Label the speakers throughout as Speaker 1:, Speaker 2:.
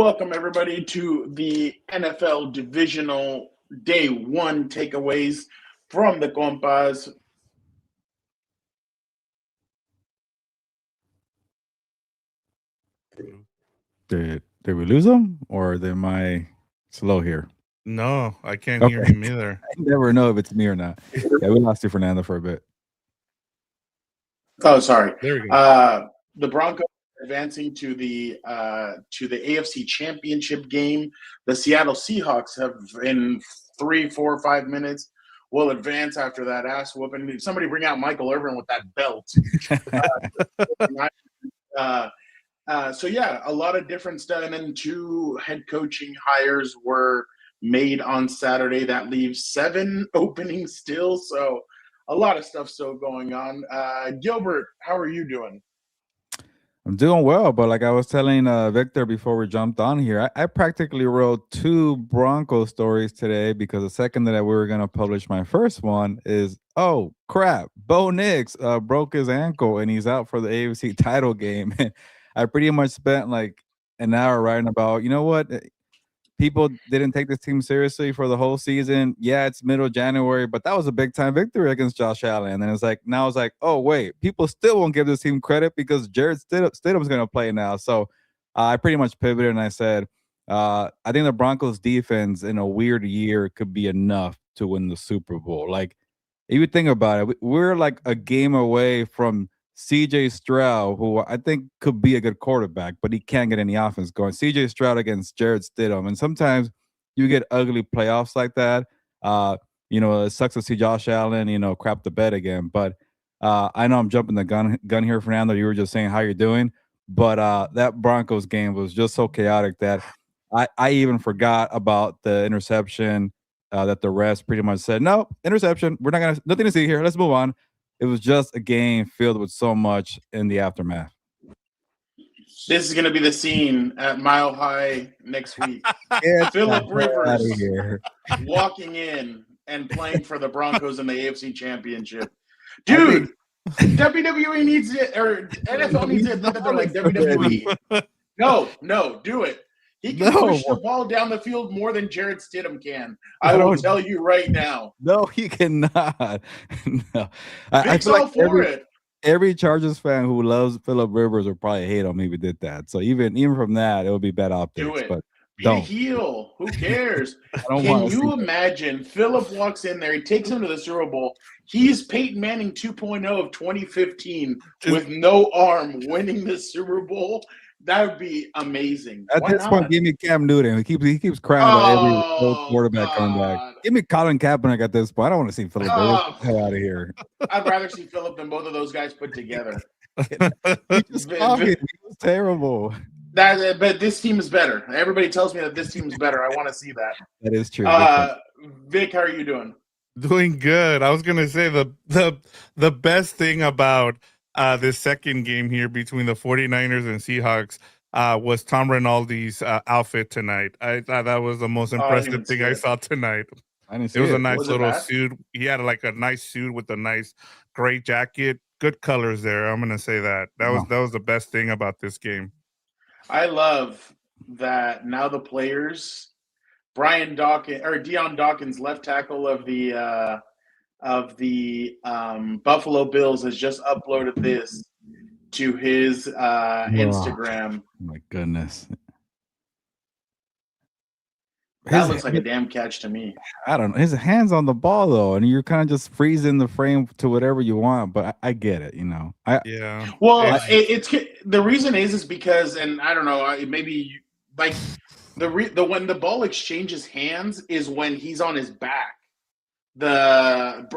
Speaker 1: welcome everybody to the NFL Divisional Day 1 Takeaways from the Compas.
Speaker 2: Did we lose them, or am I slow here?
Speaker 3: No, I can't hear him either.
Speaker 2: I never know if it's me or not. Yeah, we lost you, Fernando, for a bit.
Speaker 1: Oh, sorry.
Speaker 3: There we go.
Speaker 1: The Broncos advancing to the AFC Championship game. The Seattle Seahawks have, in 3, 4, 5 minutes, will advance after that ass whooping. Somebody bring out Michael Irvin with that belt. So yeah, a lot of different stuff. And then 2 head coaching hires were made on Saturday. That leaves 7 openings still. So a lot of stuff still going on. Gilbert, how are you doing?
Speaker 2: I'm doing well, but like I was telling Victor before we jumped on here, I practically wrote 2 Broncos stories today because the second that we were going to publish my first one is, oh, crap, Bo Nix broke his ankle and he's out for the AFC title game. I pretty much spent like an hour writing about, you know what? People didn't take this team seriously for the whole season. Yeah, it's middle January, but that was a big time victory against Josh Allen. And it's like, now it's like, oh, wait, people still won't give this team credit because Jared Stidham's going to play now. So I pretty much pivoted and I said, I think the Broncos defense in a weird year could be enough to win the Super Bowl. Like, if you think about it, we're like a game away from CJ Stroud, who I think could be a good quarterback, but he can't get any offense going. CJ Stroud against Jared Stidham. And sometimes you get ugly playoffs like that. It sucks to see Josh Allen, crap the bed again. But I know I'm jumping the gun here, Fernando. You were just saying how you're doing. But that Broncos game was just so chaotic that I even forgot about the interception that the refs pretty much said, no, interception. We're nothing to see here. Let's move on. It was just a game filled with so much in the aftermath.
Speaker 1: This is going to be the scene at Mile High next week. Philip Rivers walking in and playing for the Broncos in the AFC Championship. Dude, WWE needs it, or NFL needs it. They're like WWE. No, do it. He can push the ball down the field more than Jared Stidham can. I will tell you right now.
Speaker 2: No, he cannot. No.
Speaker 1: I feel like
Speaker 2: every Chargers fan who loves Philip Rivers would probably hate him if he did that. So even from that, it would be bad optics.
Speaker 1: Do it.
Speaker 2: But
Speaker 1: be a heel. Who cares? Can you imagine? Philip walks in there. He takes him to the Super Bowl. He's Peyton Manning 2.0 of 2015 with no arm winning the Super Bowl. That would be amazing.
Speaker 2: At this point, give me Cam Newton. He keeps crying about every old quarterback coming back. Give me Colin Kaepernick at this point. I don't want to see Philip. Get out of here.
Speaker 1: I'd rather see Philip than both of those guys put together.
Speaker 2: He was terrible.
Speaker 1: But this team is better. Everybody tells me that this team is better. I want to see that.
Speaker 2: That is true.
Speaker 1: Vic, how are you doing?
Speaker 3: Doing good. I was gonna say the best thing about this second game here between the 49ers and Seahawks was Tom Rinaldi's outfit tonight. I thought that was the most impressive thing I saw tonight. It was a nice little suit. He had like a nice suit with a nice gray jacket. Good colors there. I'm gonna say that. That was the best thing about this game.
Speaker 1: I love that now the players, Dion Dawkins, left tackle of the Buffalo Bills, has just uploaded this to his Instagram.
Speaker 2: Oh my goodness.
Speaker 1: That looks like a damn catch to me.
Speaker 2: I don't know. His hand's on the ball though, and you're kind of just freezing the frame to whatever you want. But I get it,
Speaker 3: Yeah.
Speaker 1: Well, it's the reason is because, and I don't know, maybe like when the ball exchanges hands is when he's on his back. Brandon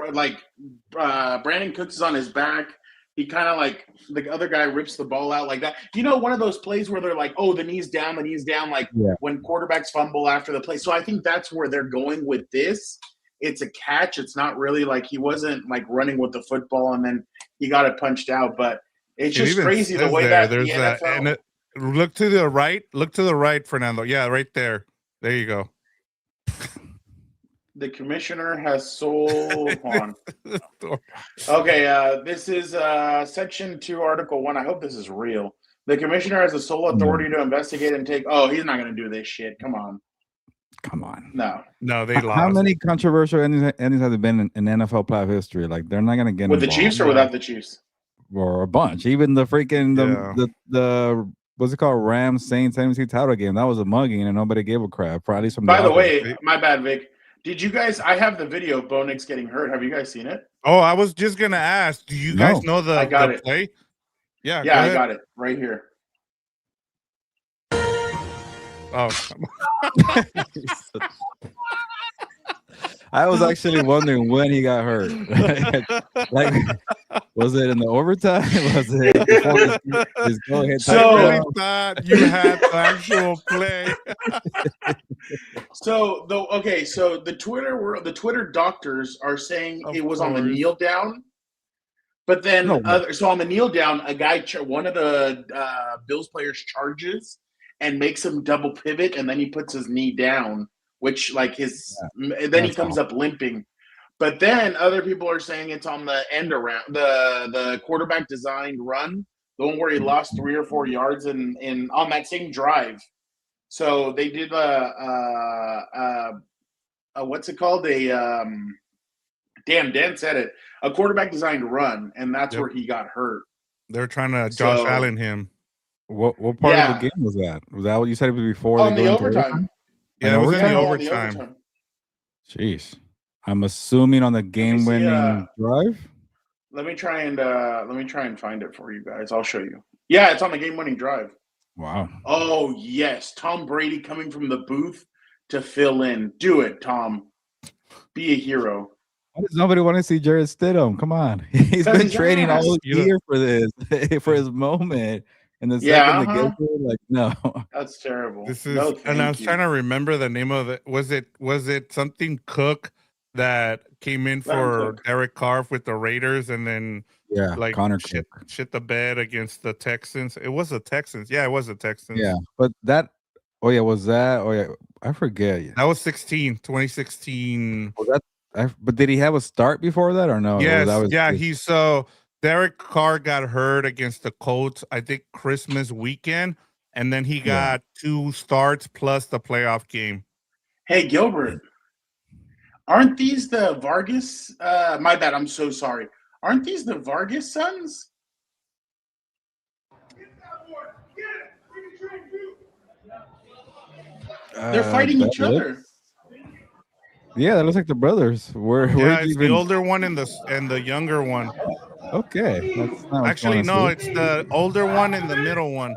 Speaker 1: Cooks is on his back. He kind of like the other guy rips the ball out like that. One of those plays where they're like, oh, the knee's down, like when quarterbacks fumble after the play. So I think that's where they're going with this. It's a catch. It's not really like he wasn't like running with the football and then he got it punched out. But it's just crazy the way that the NFL.
Speaker 3: Look to the right, Fernando. Yeah, right there. There you go.
Speaker 1: The commissioner has sold on. Okay, this is Section 2, Article 1. I hope this is real. The commissioner has the sole authority to investigate and take. Oh, he's not going to do this shit. Come on.
Speaker 3: No, they lost.
Speaker 2: How many controversial endings have there been in NFL playoff history? Like, they're not going to get
Speaker 1: with
Speaker 2: involved.
Speaker 1: The Chiefs or without the Chiefs?
Speaker 2: Or a bunch. Even the freaking the what's it called? Rams Saints NFC title game. That was a mugging and nobody gave a crap. At least from
Speaker 1: By the way, my bad, Vic. Did you guys? I have the video of Bo Nix getting hurt. Have you guys seen it?
Speaker 3: Oh, I was just gonna ask. Do you guys know the play? Yeah,
Speaker 1: I got it right here.
Speaker 3: Oh,
Speaker 2: I was actually wondering when he got hurt. Like, was it in the overtime? Was it before his go-ahead?
Speaker 3: So I really thought you had the actual play.
Speaker 1: So the Twitter doctors are saying it was on the kneel down, but then so on the kneel down, a guy, one of the Bills players charges and makes him double pivot, and then he puts his knee down. Which then he comes up limping, but then other people are saying it's on the end around the quarterback designed run, the one where he lost 3 or 4 yards in on that same drive. So they did what's it called? Dan said it, a quarterback designed run, and that's where he got hurt.
Speaker 3: They're trying to Josh Allen him.
Speaker 2: What part of the game was that? Was that what you said before?
Speaker 1: On the overtime.
Speaker 3: Yeah, it was in the overtime.
Speaker 2: Jeez. I'm assuming on the game-winning drive.
Speaker 1: Let me try and find it for you guys. I'll show you. Yeah, it's on the game-winning drive.
Speaker 2: Wow.
Speaker 1: Oh yes, Tom Brady coming from the booth to fill in. Do it, Tom. Be a hero.
Speaker 2: Why does nobody want to see Jared Stidham? Come on, he's been training all year for this, for his moment. And the second the get there, like, no,
Speaker 1: that's terrible.
Speaker 3: This is, and I was trying to remember the name of it. Was it something Cook that came in for Derek Carr with the Raiders, and then like
Speaker 2: Connor
Speaker 3: shit the bed against the Texans? It was the Texans. Yeah, it was the Texans.
Speaker 2: Yeah, but that. Oh yeah, was that? Oh yeah, I forget.
Speaker 3: That was 2016.
Speaker 2: Was that? But did he have a start before that or no?
Speaker 3: Yes. He's so. Derek Carr got hurt against the Colts, I think Christmas weekend, and then he got 2 starts plus the playoff game.
Speaker 1: Hey, Gilbert, aren't these the Vargas? My bad, I'm so sorry. Aren't these the Vargas sons? They're fighting each other.
Speaker 2: Yeah, that looks like the brothers.
Speaker 3: It's the older one and the younger one.
Speaker 2: Okay.
Speaker 3: Actually, no, it's the older one and the middle one.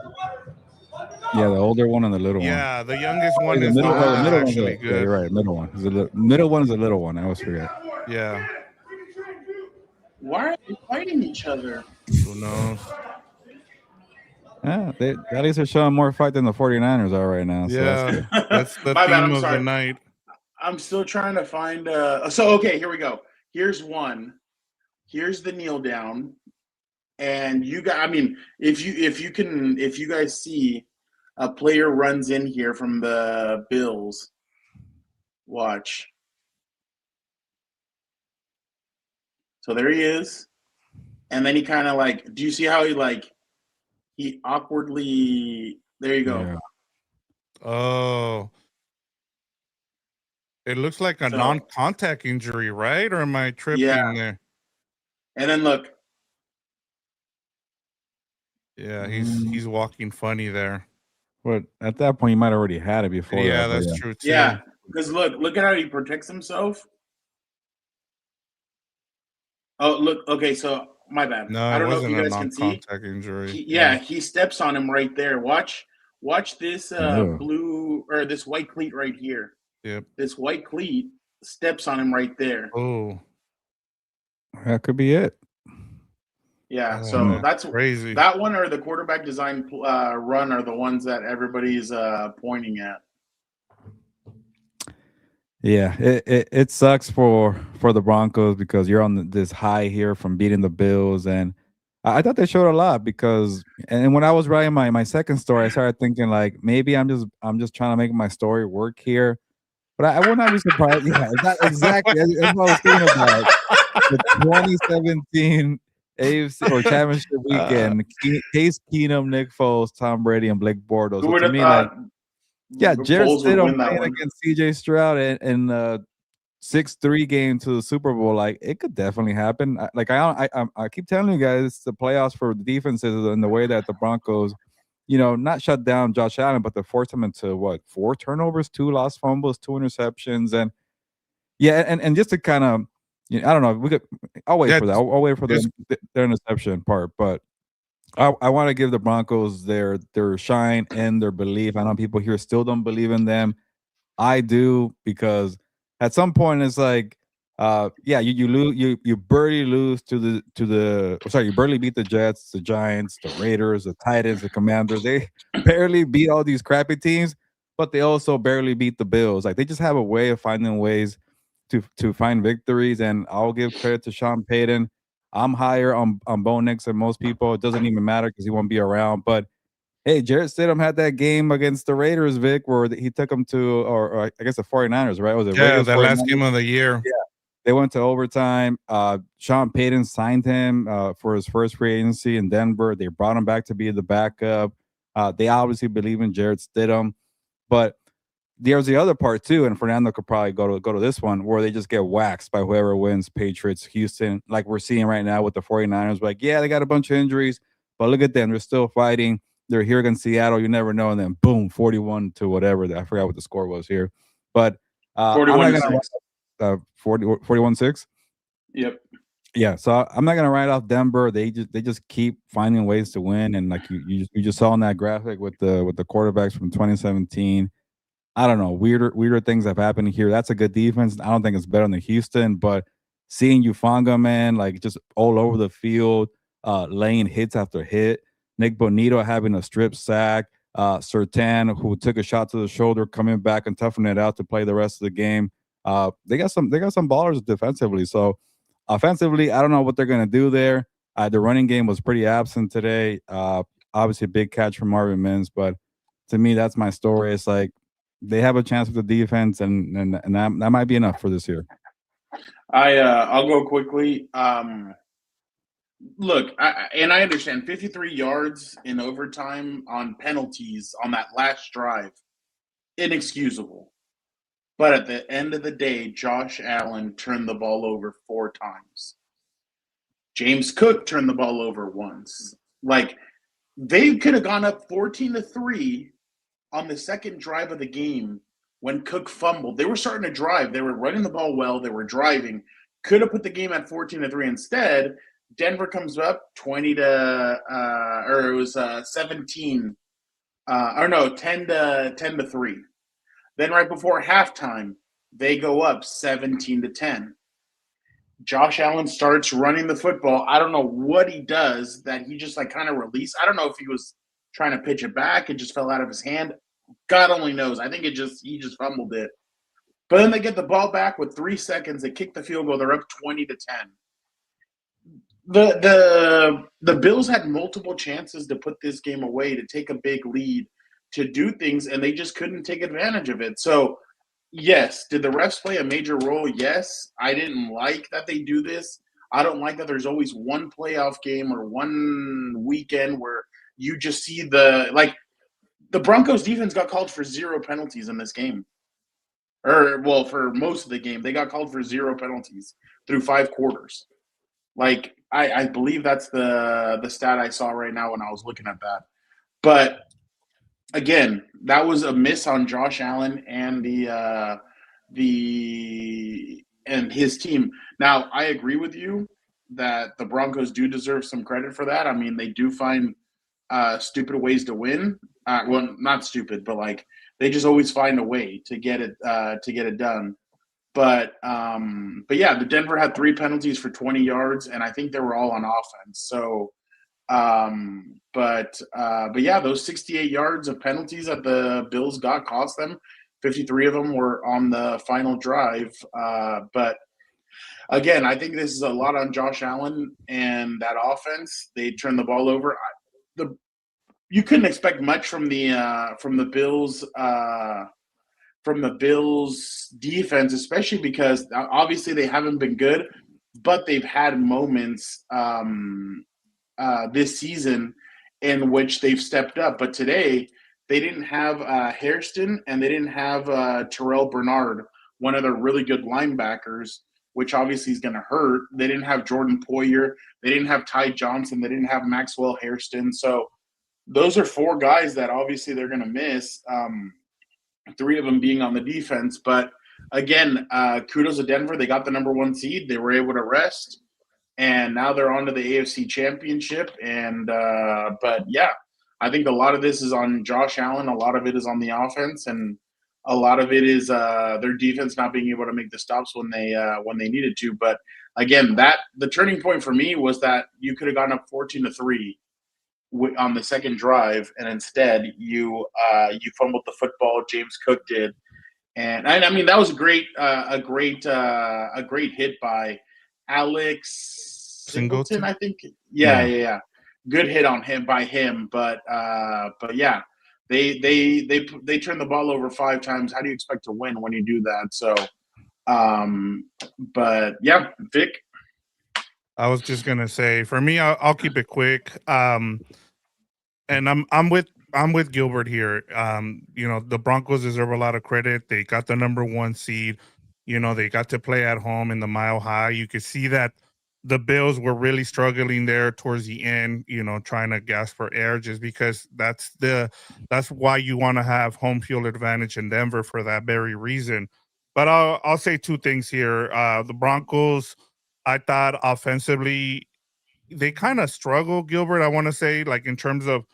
Speaker 2: Yeah, the older one and the little one.
Speaker 3: Yeah, the youngest one is the middle actually good.
Speaker 2: Yeah, you're right. Middle one. Middle one is the little one. I always forget.
Speaker 3: Yeah.
Speaker 1: Why are they fighting each other?
Speaker 3: Who knows?
Speaker 2: Yeah, they at least are showing more fight than the 49ers are right now. So
Speaker 3: yeah, that's the theme of the night.
Speaker 1: I'm still trying to find. Okay, here we go. Here's one. Here's the kneel down, and you guys. I mean, if you guys see a player runs in here from the Bills, watch. So there he is, and then he kind of like. Do you see how he awkwardly? There you go.
Speaker 2: Yeah.
Speaker 3: Oh. It looks like a non-contact injury, right? Or am I tripping there?
Speaker 1: And then look.
Speaker 3: Yeah, he's walking funny there.
Speaker 2: But at that point, you might already had it before.
Speaker 3: Yeah, that's true too.
Speaker 1: Yeah, because look at how he protects himself. Oh, look. Okay, so my bad.
Speaker 3: No,
Speaker 1: I don't know if you guys can see.
Speaker 3: Injury.
Speaker 1: He steps on him right there. Watch this blue or this white cleat right here.
Speaker 3: Yep.
Speaker 1: This white cleat steps on him right there.
Speaker 3: Oh.
Speaker 2: That could be it.
Speaker 1: Yeah, so that's
Speaker 3: crazy.
Speaker 1: That one or the quarterback design run are the ones that everybody's pointing at.
Speaker 2: Yeah, it sucks for the Broncos because you're on this high here from beating the Bills, and I thought they showed a lot because, and when I was writing my second story, I started thinking like maybe I'm just trying to make my story work here, but I would not be surprised. Yeah, exactly. That's what I was thinking about. The 2017 AFC or championship weekend. Case Keenum, Nick Foles, Tom Brady, and Blake Bortles.
Speaker 1: Who
Speaker 2: So
Speaker 1: would
Speaker 2: to
Speaker 1: have
Speaker 2: me,
Speaker 1: thought
Speaker 2: Jared
Speaker 1: Foles would
Speaker 2: Stidham
Speaker 1: win that
Speaker 2: playing
Speaker 1: one?
Speaker 2: against CJ Stroud in 6-3 game to the Super Bowl, like it could definitely happen. I keep telling you guys, it's the playoffs for the defenses and the way that the Broncos, not shut down Josh Allen, but to force him into 4 turnovers, 2 lost fumbles, 2 interceptions, and and just to kind of, I don't know, I'll wait for that. I'll wait for their interception part, but I want to give the Broncos their shine and their belief. I know people here still don't believe in them. I do, because at some point it's like, you lose, you barely lose you barely beat the Jets, the Giants, the Raiders, the Titans, the Commanders. They barely beat all these crappy teams, but they also barely beat the Bills. Like they just have a way of finding ways to find victories, and I'll give credit to Sean Payton. I'm higher on Bo Nix than most people. It doesn't even matter because he won't be around, but hey, Jarrett Stidham had that game against the Raiders, Vic, where he took them to, or I guess the 49ers, right? Was it Raiders?
Speaker 3: The last game of the year.
Speaker 2: Yeah. They went to overtime. Sean Payton signed him for his first free agency in Denver. They brought him back to be the backup. They obviously believe in Jarrett Stidham. But there's the other part too, and Fernando could probably go to this one, where they just get waxed by whoever wins, Patriots, Houston, like we're seeing right now with the 49ers. Like, yeah, they got a bunch of injuries, but look at them. They're still fighting. They're here against Seattle. You never know. And then boom, 41 to whatever. I forgot what the score was here. But I'm not going to 41-6.
Speaker 1: Yep.
Speaker 2: Yeah, so I'm not gonna write off Denver. They just keep finding ways to win, and like you just saw in that graphic with the quarterbacks from 2017. I don't know, weirder things have happened here. That's a good defense. I don't think it's better than Houston, but seeing Ufanga, man, like just all over the field, laying hits after hit. Nick Bonito having a strip sack. Surtain, who took a shot to the shoulder, coming back and toughing it out to play the rest of the game. They got some ballers defensively. So offensively, I don't know what they're gonna do there. The running game was pretty absent today. Obviously, a big catch from Marvin Mims, but to me, that's my story. It's like they have a chance with the defense, and that might be enough for this year.
Speaker 1: I'll go quickly. Look, I understand 53 yards in overtime on penalties on that last drive, inexcusable. But at the end of the day, Josh Allen turned the ball over 4 times. James Cook turned the ball over once. Like, they could have gone up 14-3 on the second drive of the game when Cook fumbled. They were starting to drive. They were running the ball well. They were driving. Could have put the game at 14-3 instead. Denver comes up 17 10 to 3. Then right before halftime, they go up 17-10. Josh Allen starts running the football. I don't know what he does that he just like kind of released. I don't know if he was trying to pitch it back. It just fell out of his hand. God only knows. I think he just fumbled it. But then they get the ball back with 3 seconds. They kick the field goal. They're up 20-10. The Bills had multiple chances to put this game away, to take a big lead, to do things, and they just couldn't take advantage of it. So, yes, did the refs play a major role? Yes. I didn't like that they do this. I don't like that there's always one playoff game or one weekend where you just see the Broncos defense got called for 0 penalties in this game. For most of the game, they got called for 0 penalties through 5 quarters. Like, I believe that's the stat I saw right now when I was looking at that. But again, that was a miss on Josh Allen and his team. Now, I agree with you that the Broncos do deserve some credit for that. I mean, they do find stupid ways to win. Well, not stupid, but like they just always find a way to get it done. But yeah, the Denver had 3 penalties for 20 yards, and I think they were all on offense. So, but yeah, those 68 yards of penalties that the Bills got cost them. 53 of them were on the final drive. But again, I think this is a lot on Josh Allen and that offense. They turned the ball over. You couldn't expect much from the Bills. From the Bills defense, especially because obviously they haven't been good. but they've had moments this season in which they've stepped up. But today, they didn't have Hairston and they didn't have Terrell Bernard, one of their really good linebackers, which obviously is going to hurt. They didn't have Jordan Poyer. They didn't have Ty Johnson. They didn't have Maxwell Hairston. So those are four guys that obviously they're going to miss, three of them being on the defense. But again, kudos to Denver. They got the number 1 seed. They were able to rest. And now they're on to the AFC Championship. And but yeah, I think a lot of this is on Josh Allen. A lot of it is on the offense, and a lot of it is their defense not being able to make the stops when they needed to. But again, the turning point for me was that you could have gone up 14-3 on the second drive, and instead you fumbled the football. James Cook did, and I mean that was a great hit by Alex Singleton, I think. Yeah. Good hit on him by him, but yeah, they turned the ball over 5 times. How do you expect to win when you do that? So, but yeah, Vic.
Speaker 3: I was just gonna say, for me, I'll keep it quick. And I'm with Gilbert here. The Broncos deserve a lot of credit. They got the number 1 seed. They got to play at home in the Mile High. You could see that the Bills were really struggling there towards the end, trying to gasp for air, just because that's why you want to have home field advantage in Denver, for that very reason. But I'll say 2 things here. The Broncos, I thought offensively, they kind of struggle, Gilbert. I want to say, like, in terms of,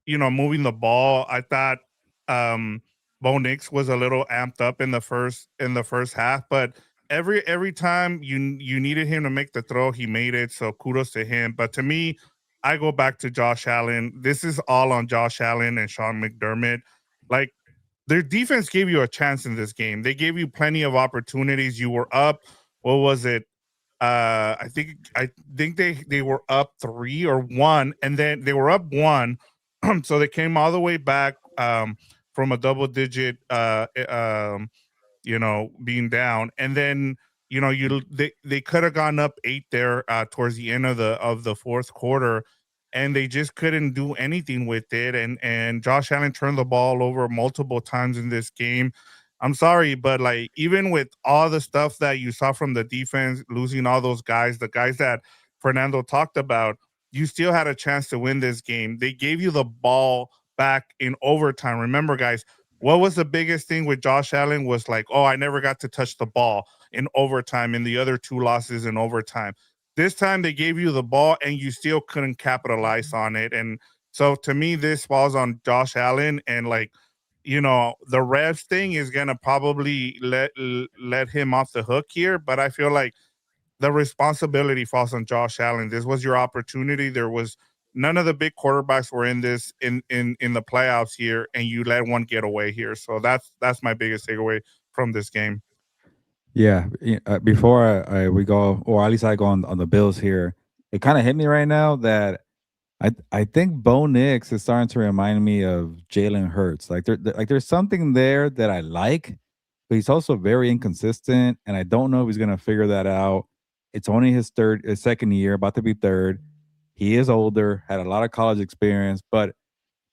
Speaker 3: moving the ball. I thought Bo Nix was a little amped up in the first half, but every time you needed him to make the throw, he made it. So kudos to him. But to me, I go back to Josh Allen. This is all on Josh Allen and Sean McDermott. Like, their defense gave you a chance in this game. They gave you plenty of opportunities. You were up. What was it? I think they were up 3 or 1, and then they were up 1. So they came all the way back from a double digit, being down, and then they could have gone up 8 there towards the end of the fourth quarter, and they just couldn't do anything with it. And Josh Allen turned the ball over multiple times in this game. I'm sorry, but like, even with all the stuff that you saw from the defense, losing all those guys, the guys that Fernando talked about, you still had a chance to win this game. They gave you the ball back in overtime. Remember, guys, what was the biggest thing with Josh Allen was like, oh, I never got to touch the ball in overtime in the other 2 losses in overtime. This time they gave you the ball and you still couldn't capitalize on it. And so to me, this falls on Josh Allen, and like, the refs thing is going to probably let him off the hook here. But I feel like the responsibility falls on Josh Allen. This was your opportunity. There was none of the big quarterbacks were in this in the playoffs here, and you let one get away here. So that's my biggest takeaway from this game.
Speaker 2: Yeah, before we go, or at least I go on the Bills here, it kind of hit me right now that I think Bo Nix is starting to remind me of Jalen Hurts. Like there's something there that I like, but he's also very inconsistent, and I don't know if he's gonna figure that out. It's only his second year, about to be third. He is older, had a lot of college experience, but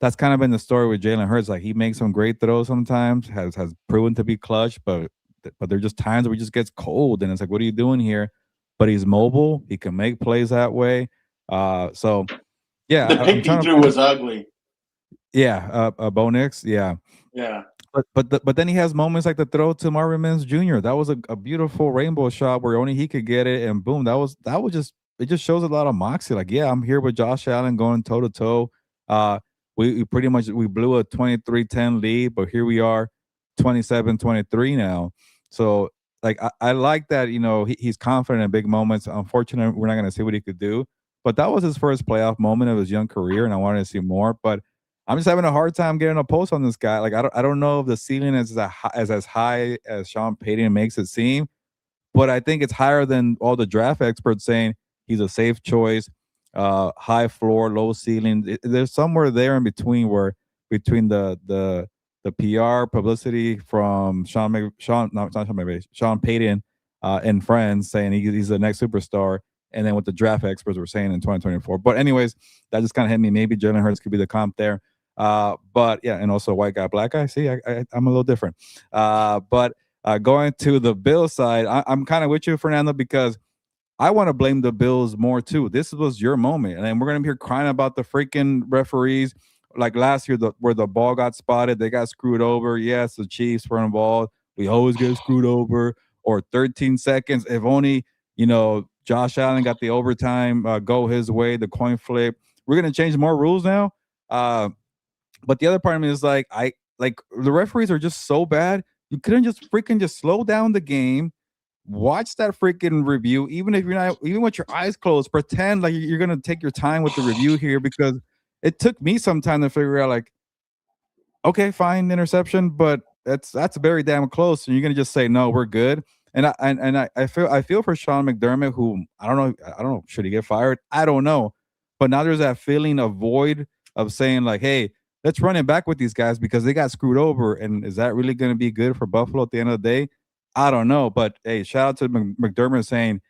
Speaker 2: that's kind of been the story with Jalen Hurts. Like, he makes some great throws sometimes, has proven to be clutch, but there are just times where he just gets cold, and it's like, what are you doing here? But he's mobile. He can make plays that way. So yeah,
Speaker 1: the pick he threw was ugly.
Speaker 2: Yeah, Bo Nix. Yeah. But then he has moments like the throw to Marvin Mims Jr. That was a beautiful rainbow shot where only he could get it, and boom, that was just, it just shows a lot of moxie. Like, yeah, I'm here with Josh Allen going toe to toe. We pretty much blew a 23-10 lead, but here we are, 27-23 now. So like, I like that, he's confident in big moments. Unfortunately, we're not going to see what he could do, but that was his first playoff moment of his young career, and I wanted to see more. But I'm just having a hard time getting a pulse on this guy. Like, I don't know if the ceiling is as high as Sean Payton makes it seem, but I think it's higher than all the draft experts saying he's a safe choice, high floor, low ceiling. There's somewhere there in between, where between the PR publicity from Sean Payton and friends saying he's the next superstar. And then what the draft experts were saying in 2024. But anyways, that just kind of hit me. Maybe Jalen Hurts could be the comp there. But yeah, and also white guy, black guy. See, I'm a little different. But going to the Bills side, I'm kind of with you, Fernando, because I want to blame the Bills more too. This was your moment, and we're gonna be here crying about the freaking referees. Like last year, where the ball got spotted, they got screwed over. Yes, the Chiefs were involved. We always get screwed over. Or 13 seconds. If only Josh Allen got the overtime go his way, the coin flip. We're gonna change more rules now. But the other part of me is like the referees are just so bad. You couldn't just slow down the game. Watch that freaking review, even if you're not, even with your eyes closed, pretend like you're gonna take your time with the review here, because it took me some time to figure out, like, okay, fine, interception, but that's very damn close, and you're gonna just say no, we're good. And I feel for Sean McDermott, who I don't know, should he get fired? I don't know, but now there's that feeling of void of saying like, hey, let's run it back with these guys because they got screwed over, and is that really going to be good for Buffalo at the end of the day? I don't know, but hey, shout out to McDermott saying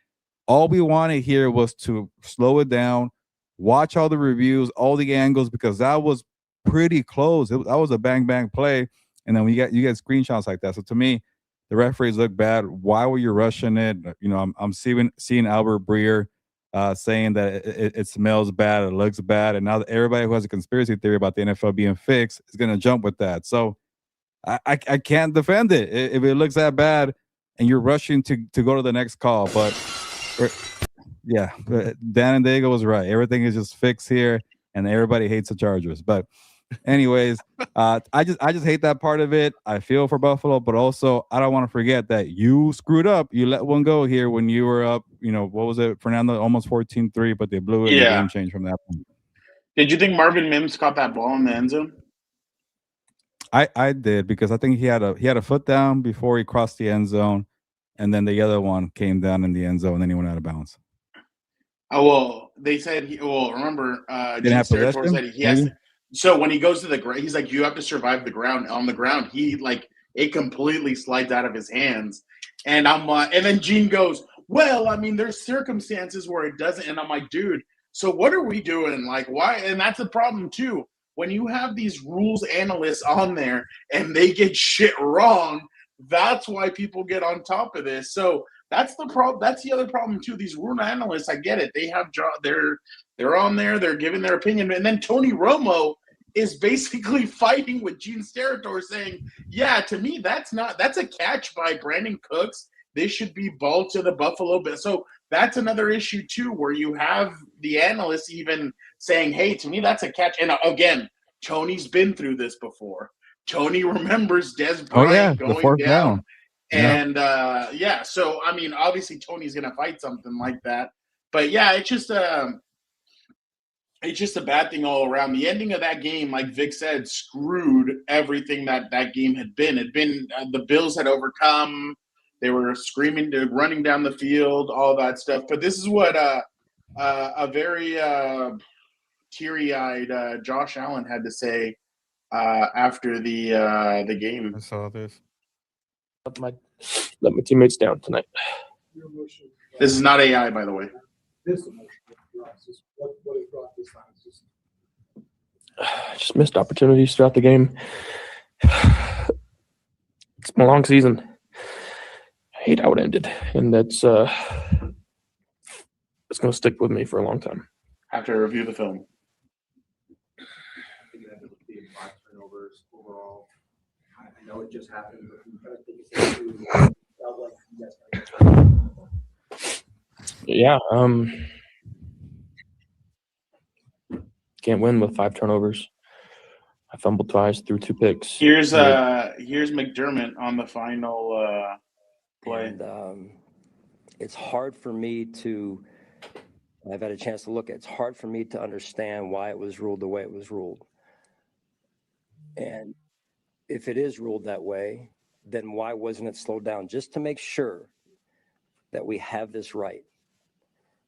Speaker 2: all we wanted here was to slow it down, watch all the reviews, all the angles, because that was pretty close. That was a bang bang play, and then you get screenshots like that. So to me, the referees look bad. Why were you rushing it? I'm seeing Albert Breer saying that it smells bad, it looks bad, and now everybody who has a conspiracy theory about the NFL being fixed is going to jump with that. So I can't defend it if it looks that bad and you're rushing to go to the next call. But yeah, Dan and Diego was right. Everything is just fixed here, and everybody hates the Chargers. But anyways, I just hate that part of it. I feel for Buffalo, but also I don't want to forget that you screwed up. You let one go here when you were up, what was it, Fernando? Almost 14-3, but they blew it. Yeah. And the game changed from that point.
Speaker 1: Did you think Marvin Mims caught that ball in the end zone?
Speaker 2: I did, because I think he had a foot down before he crossed the end zone, and then the other one came down in the end zone, and then he went out of bounds.
Speaker 1: Oh, well, they said remember, Gene Steratore said he has to. So when he goes to the ground, he's like, you have to survive the ground. On the ground, it completely slides out of his hands. And I'm like, and then Gene goes, well, I mean, there's circumstances where it doesn't. And I'm like, dude, so what are we doing? Like, why? And that's the problem too. When you have these rules analysts on there and they get shit wrong, that's why people get on top of this. So that's the problem. That's the other problem too. These rule analysts, I get it. They have they're on there. They're giving their opinion, and then Tony Romo is basically fighting with Gene Steratore, saying, "Yeah, to me, that's a catch by Brandon Cooks. This should be ball to the Buffalo Bills." So that's another issue too, where you have the analysts even saying, "Hey, to me, that's a catch." And again, Tony's been through this before. Tony remembers Des Bryant going down. And so I mean, obviously Tony's gonna fight something like that, but yeah, it's just a bad thing all around. The ending of that game, like Vic said, screwed everything that game had been. The Bills had overcome. They were screaming, running down the field, all that stuff. But this is what a very teary-eyed Josh Allen had to say after the game.
Speaker 3: I saw this.
Speaker 4: Let my teammates down tonight.
Speaker 1: This is not AI, by the way.
Speaker 4: Just missed opportunities throughout the game. It's been a long season. I hate how it ended, and that's it's going to stick with me for a long time.
Speaker 1: Have to review the film.
Speaker 5: I know it just happened, but you kind of think
Speaker 4: yeah, can't win with 5 turnovers. I fumbled twice, threw 2 picks.
Speaker 1: Here's McDermott on the final play.
Speaker 6: And, it's hard for me to. I've had a chance to look at. It's hard for me to understand why it was ruled the way it was ruled. And if it is ruled that way, then why wasn't it slowed down? Just to make sure that we have this right.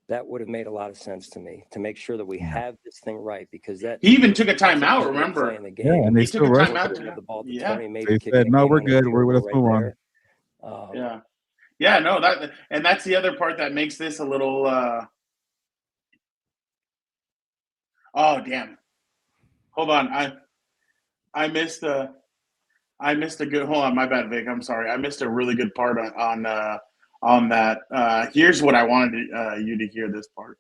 Speaker 6: That would have made a lot of sense to me, to make sure that we have this thing right, because that
Speaker 1: he even took a timeout. Remember?
Speaker 2: And they still rushed.
Speaker 6: The ball to Tony, maybe
Speaker 2: they said, "No, we're good. Let's move on."
Speaker 1: Yeah. Yeah, no, that's the other part that makes this a little. Oh damn! Hold on, I missed a good. Hold on, my bad, Vic. I'm sorry. I missed a really good part on that. Here's what I wanted you to hear this part.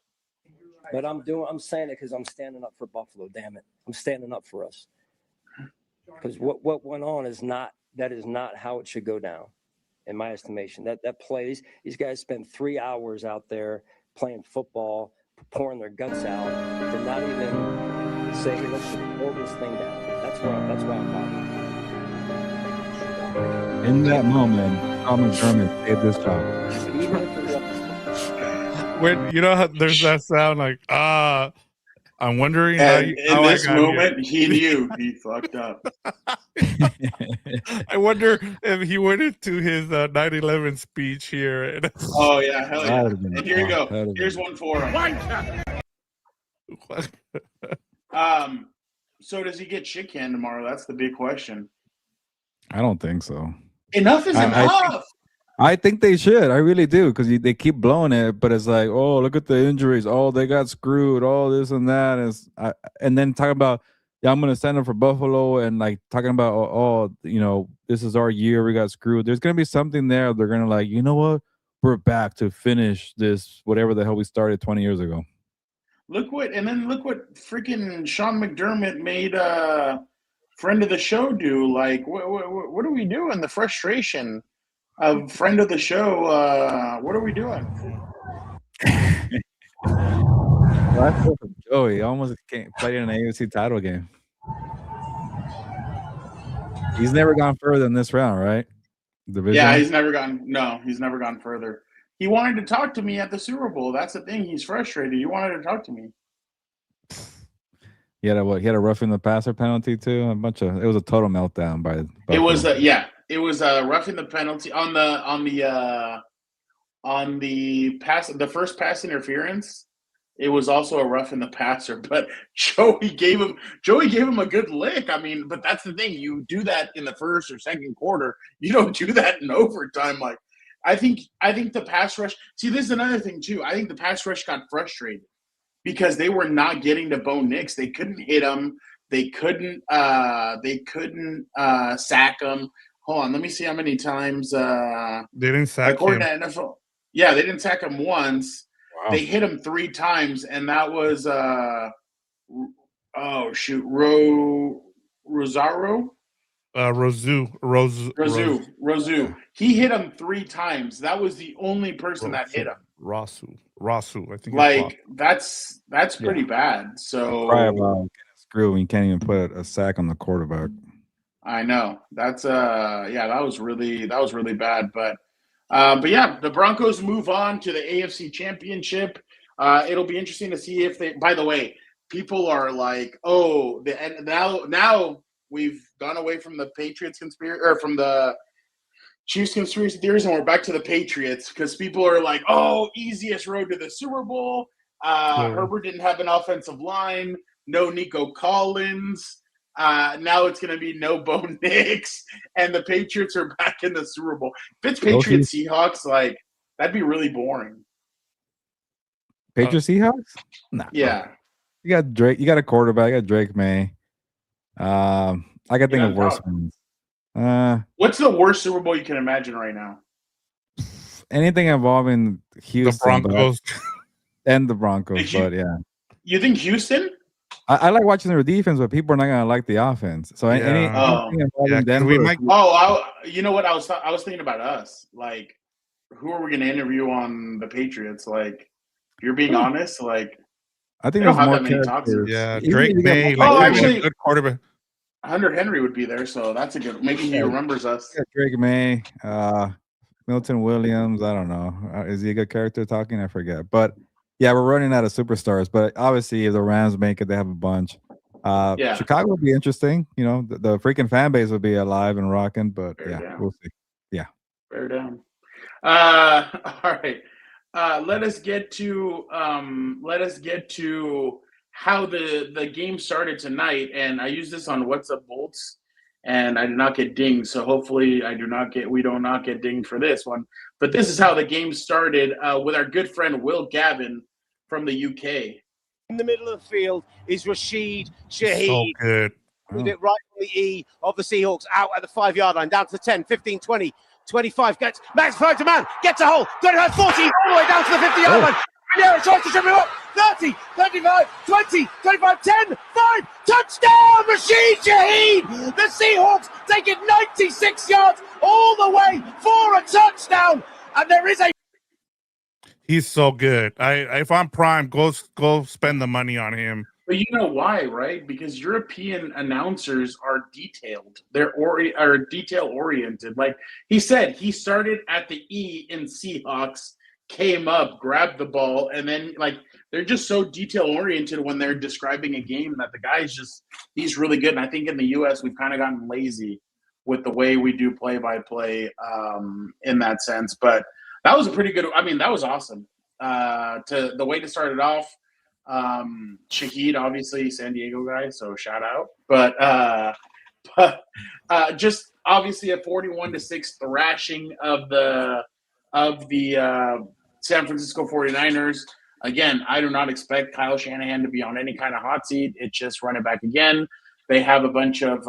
Speaker 6: But I'm saying it because I'm standing up for Buffalo. Damn it, I'm standing up for us. Because what went on is not how it should go down, in my estimation. That plays, these guys spend 3 hours out there playing football, pouring their guts out, to not even say, hey, let's hold this thing down. That's why I'm bothered.
Speaker 2: In that moment, Tom McDermott saved this job.
Speaker 6: Even if it was,
Speaker 3: When you know how there's that sound like I'm wondering
Speaker 1: And in
Speaker 3: how
Speaker 1: this
Speaker 3: I got
Speaker 1: moment, he knew he fucked up.
Speaker 3: I wonder if he went into his 9/11 speech here. And
Speaker 1: Oh yeah, hell yeah!
Speaker 2: That would've been
Speaker 1: And here you
Speaker 2: fun.
Speaker 1: go.
Speaker 2: That'd
Speaker 1: Here's
Speaker 2: been-
Speaker 1: one for him. So does he get shit canned tomorrow? That's the big question.
Speaker 2: I don't think so.
Speaker 1: Enough is enough.
Speaker 2: I think they should. I really do, because they keep blowing it. But it's like, oh, look at the injuries. Oh, they got screwed. All this and that. And then talking about, yeah, I'm gonna stand up for Buffalo, and like talking about, oh, this is our year. We got screwed. There's gonna be something there. They're gonna like, you know what? We're back to finish this whatever the hell we started 20 years ago.
Speaker 1: Look what freaking Sean McDermott made friend of the show do. Like, what are we doing? The frustration of friend of the show. What are we doing?
Speaker 2: Well, I feel for Joey. He almost played in an AFC title game. He's never gone further than this round, right? Division.
Speaker 1: Yeah, he's never gone further. He wanted to talk to me at the Super Bowl. That's the thing. He's frustrated. He wanted to talk to me.
Speaker 2: He had a roughing the passer penalty too. It was a total meltdown by.
Speaker 1: It was roughing the penalty on the first pass interference. It was also a rough in the passer, but Joey gave him a good lick. I mean, but that's the thing. You do that in the first or second quarter. You don't do that in overtime. Like, I think the pass rush. See, this is another thing too. I think the pass rush got frustrated because they were not getting to Bo Nix. They couldn't hit him. They couldn't sack him. Hold on, let me see how many times.
Speaker 3: they didn't sack
Speaker 1: according
Speaker 3: him.
Speaker 1: to NFL, yeah, they didn't sack him once.
Speaker 2: Wow.
Speaker 1: They hit him 3 times, and that was Rosario. Rosu. He hit him 3 times. That was the only person that hit him.
Speaker 3: Rasu, I think.
Speaker 1: Like, that's pretty bad. So
Speaker 2: Cry about getting screwed when you can't even put a sack on the quarterback.
Speaker 1: I know that's that was really bad. But yeah, the Broncos move on to the AFC Championship. It'll be interesting to see if they. By the way, people are like, oh, now we've gone away from the Patriots conspiracy or from the Chiefs conspiracy theories, and we're back to the Patriots because people are like, oh, easiest road to the Super Bowl. Herbert didn't have an offensive line. No Nico Collins. Now it's going to be no Bo Nix, and the Patriots are back in the Super Bowl. If it's Patriots Seahawks, like, that'd be really boring.
Speaker 2: Patriots Seahawks? Nah.
Speaker 1: Yeah.
Speaker 2: You got Drake. You got a quarterback. You got Drake May. I can think of worse ones.
Speaker 1: What's the worst Super Bowl you can imagine right now?
Speaker 2: Anything involving Houston,
Speaker 3: the Broncos,
Speaker 2: and the Broncos. But yeah,
Speaker 1: you think Houston?
Speaker 2: I like watching their defense, but people are not gonna like the offense. So anything involving Denver.
Speaker 1: You know what? I was thinking about us. Like, who are we gonna interview on the Patriots? Like, if you're being honest, like,
Speaker 2: I think
Speaker 1: there's
Speaker 2: more
Speaker 1: characters.
Speaker 3: Yeah, Drake May,
Speaker 1: actually,
Speaker 3: a good quarterback.
Speaker 1: Hunter Henry would be there, so that's a good. Maybe he remembers us.
Speaker 2: Yeah, Drake May, Milton Williams. I don't know. Is he a good character talking? I forget. But yeah, we're running out of superstars. But obviously, if the Rams make it, they have a bunch. Chicago would be interesting. You know, the freaking fan base would be alive and rocking. But we'll see. Yeah,
Speaker 1: bear down. All right. Let us get to how the game started tonight, and I use this on What's Up Bolts, and I did not get dinged. So hopefully we do not get dinged for this one. But this is how the game started with our good friend Will Gavin from the UK.
Speaker 7: In the middle of the field is Rashid Shaheed.
Speaker 3: So good.
Speaker 7: With it right on the E of the Seahawks, out at the 5-yard line, down to the 10, 15, 20, 25. Gets Max throw to man, gets a hole, 35, 40, all the way down to the 50-yard line. Yeah, tries to trip him up. 30, 35, 20, 25, 10, 5. Touchdown, Rashid Shaheed. The Seahawks take it 96 yards all the way for a touchdown. And there is a...
Speaker 3: He's so good. If I'm Prime, go spend the money on him.
Speaker 1: But you know why, right? Because European announcers are detailed. They're detail oriented. Like he said, he started at the E in Seahawks, came up, grabbed the ball, and then like they're just so detail oriented when they're describing a game that the guy's he's really good. And I think in the US we've kind of gotten lazy with the way we do play by play in that sense. But that was a pretty good. I mean, that was awesome. To the way to start it off. Shaheed, obviously San Diego guy, so shout out. But just obviously a 41-6 thrashing of the San Francisco 49ers. Again, I do not expect Kyle Shanahan to be on any kind of hot seat. It's just run it back again. They have a bunch of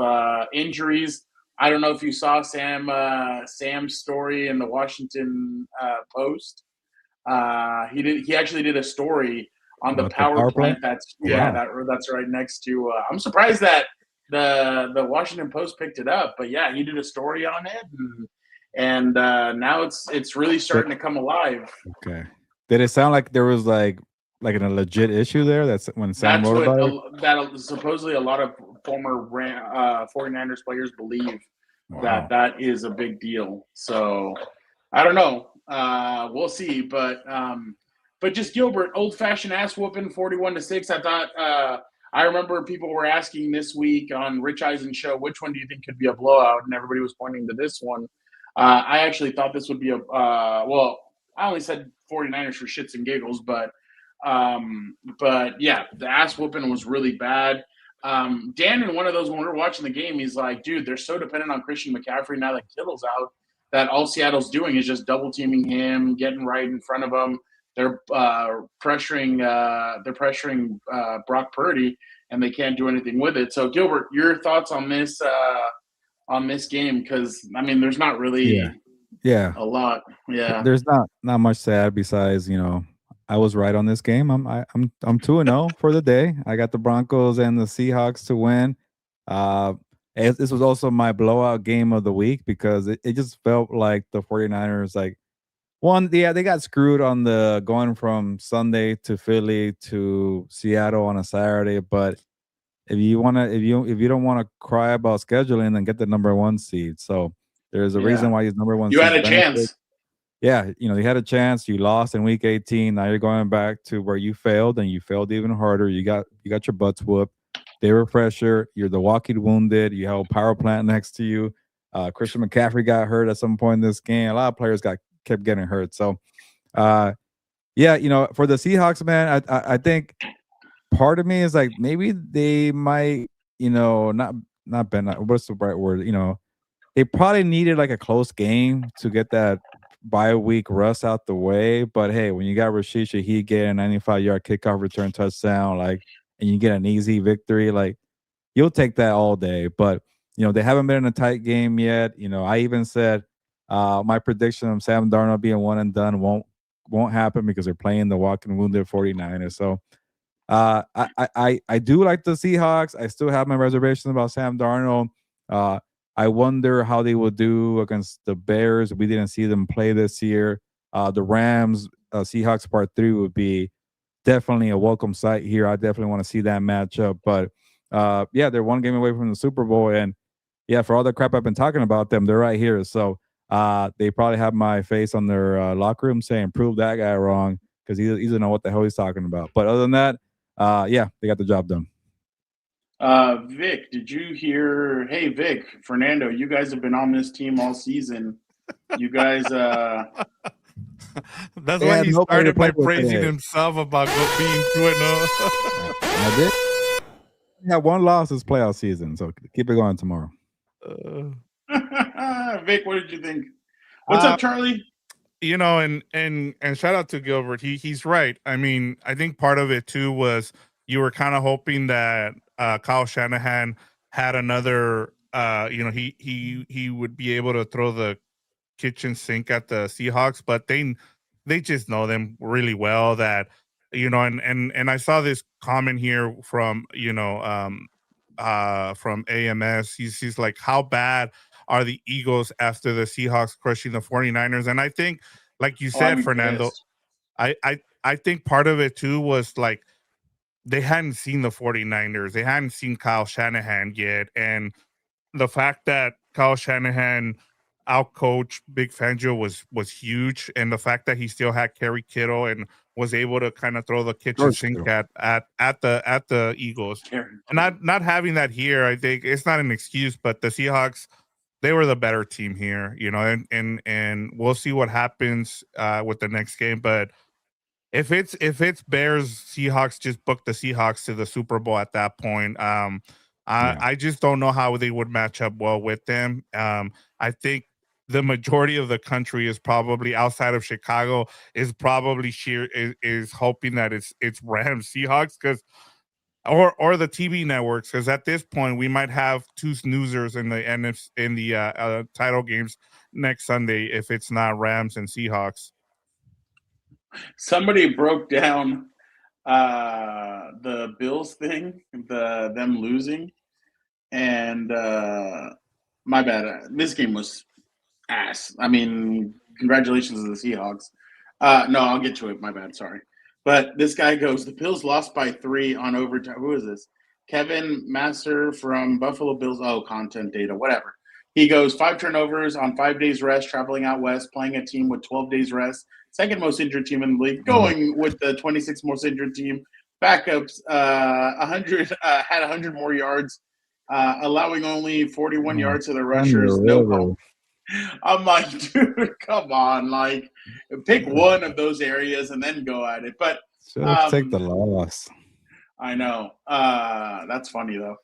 Speaker 1: injuries. I don't know if you saw Sam's story in the Washington Post. He actually did a story on the power plant that's right next to. I'm surprised that the Washington Post picked it up, but yeah, he did a story on it, and now it's really starting to come alive.
Speaker 2: Okay. Did it sound like there was like a legit issue there? That's when Sam wrote about it?
Speaker 1: That supposedly a lot of former 49ers players believe that is a big deal. So I don't know. We'll see. But just Gilbert, old-fashioned ass whooping, 41-6. I thought I remember people were asking this week on Rich Eisen's show, which one do you think could be a blowout? And everybody was pointing to this one. I actually thought this would be I only said 49ers for shits and giggles, but yeah, the ass whooping was really bad. Dan, in one of those, when we were watching the game, he's like, dude, they're so dependent on Christian McCaffrey now that Kittle's out that all Seattle's doing is just double teaming him, getting right in front of him. They're pressuring Brock Purdy, and they can't do anything with it. So, Gilbert, your thoughts on this game? Because I mean, there's not really a lot. Yeah,
Speaker 2: there's not much to add besides I was right on this game. I'm 2-0 for the day. I got the Broncos and the Seahawks to win. This was also my blowout game of the week because it just felt like the 49ers they got screwed on the going from Sunday to Philly to Seattle on a Saturday. But if you don't want to cry about scheduling, then get the number 1 seed. So there's a reason why he's number 1.
Speaker 1: You had a chance.
Speaker 2: Yeah, you had a chance. You lost in week 18. Now you're going back to where you failed, and you failed even harder. You got your butts whooped. They were fresher. You're the walking wounded. You have a power plant next to you. Christian McCaffrey got hurt at some point in this game. A lot of players kept getting hurt. So, for the Seahawks, man, I think part of me is like maybe they might, not bend. What's the right word? They probably needed like a close game to get that bye week rust out the way. But hey, when you got Rashid Shaheed getting a 95-yard kickoff return touchdown, and you get an easy victory, you'll take that all day. But they haven't been in a tight game yet. I even said my prediction of Sam Darnold being one and done won't happen because they're playing the walking wounded 49ers. So I do like the Seahawks. I still have my reservations about Sam Darnold. I wonder how they will do against the Bears. We didn't see them play this year. The Rams, Seahawks Part 3 would be definitely a welcome sight here. I definitely want to see that matchup. But they're one game away from the Super Bowl. And for all the crap I've been talking about them, they're right here. So they probably have my face on their locker room saying, prove that guy wrong, because he doesn't know what the hell he's talking about. But other than that, they got the job done.
Speaker 1: Vic, did you hear? Hey, Vic, Fernando, you guys have been on this team all season. You guys,
Speaker 3: that's why he started by praising himself about being 2-0.
Speaker 2: I did. We have one loss this playoff season, so keep it going tomorrow.
Speaker 1: Vic, what did you think? What's up, Charlie?
Speaker 3: You know, and shout out to Gilbert. He's right. I mean, I think part of it too was you were kind of hoping that Kyle Shanahan had another. He would be able to throw the kitchen sink at the Seahawks, but they just know them really well. That and I saw this comment here from from AMS. He's like, how bad are the Eagles after the Seahawks crushing the 49ers? And I think, like you said, Fernando, I think part of it too was like they hadn't seen the 49ers. They hadn't seen Kyle Shanahan yet. And the fact that Kyle Shanahan outcoached Big Fangio was huge. And the fact that he still had Kerry Kittle and was able to kind of throw the kitchen sink at the Eagles. Not having that here, I think it's not an excuse, but the Seahawks, they were the better team here, and we'll see what happens with the next game. But if it's Bears Seahawks, just book the Seahawks to the Super Bowl at that point. I just don't know how they would match up well with them. I think the majority of the country is probably outside of Chicago is probably is hoping that it's Rams Seahawks because or the TV networks, because at this point we might have two snoozers in the title games next Sunday if it's not Rams and Seahawks.
Speaker 1: Somebody broke down the Bills thing, them losing, and my bad. This game was ass. I mean, congratulations to the Seahawks. No, I'll get to it. My bad. Sorry. But this guy goes, the Bills lost by 3 on overtime. Who is this? Kevin Master from Buffalo Bills. Oh, content data, whatever. He goes, 5 turnovers on 5 days rest, traveling out west, playing a team with 12 days rest, second most injured team in the league, going with the 26th most injured team. Backups, 100 had 100 more yards, allowing only 41 yards to the rushers. No. I'm like, dude, come on. Like, pick one of those areas and then go at it. But
Speaker 2: take the loss.
Speaker 1: I know. That's funny, though.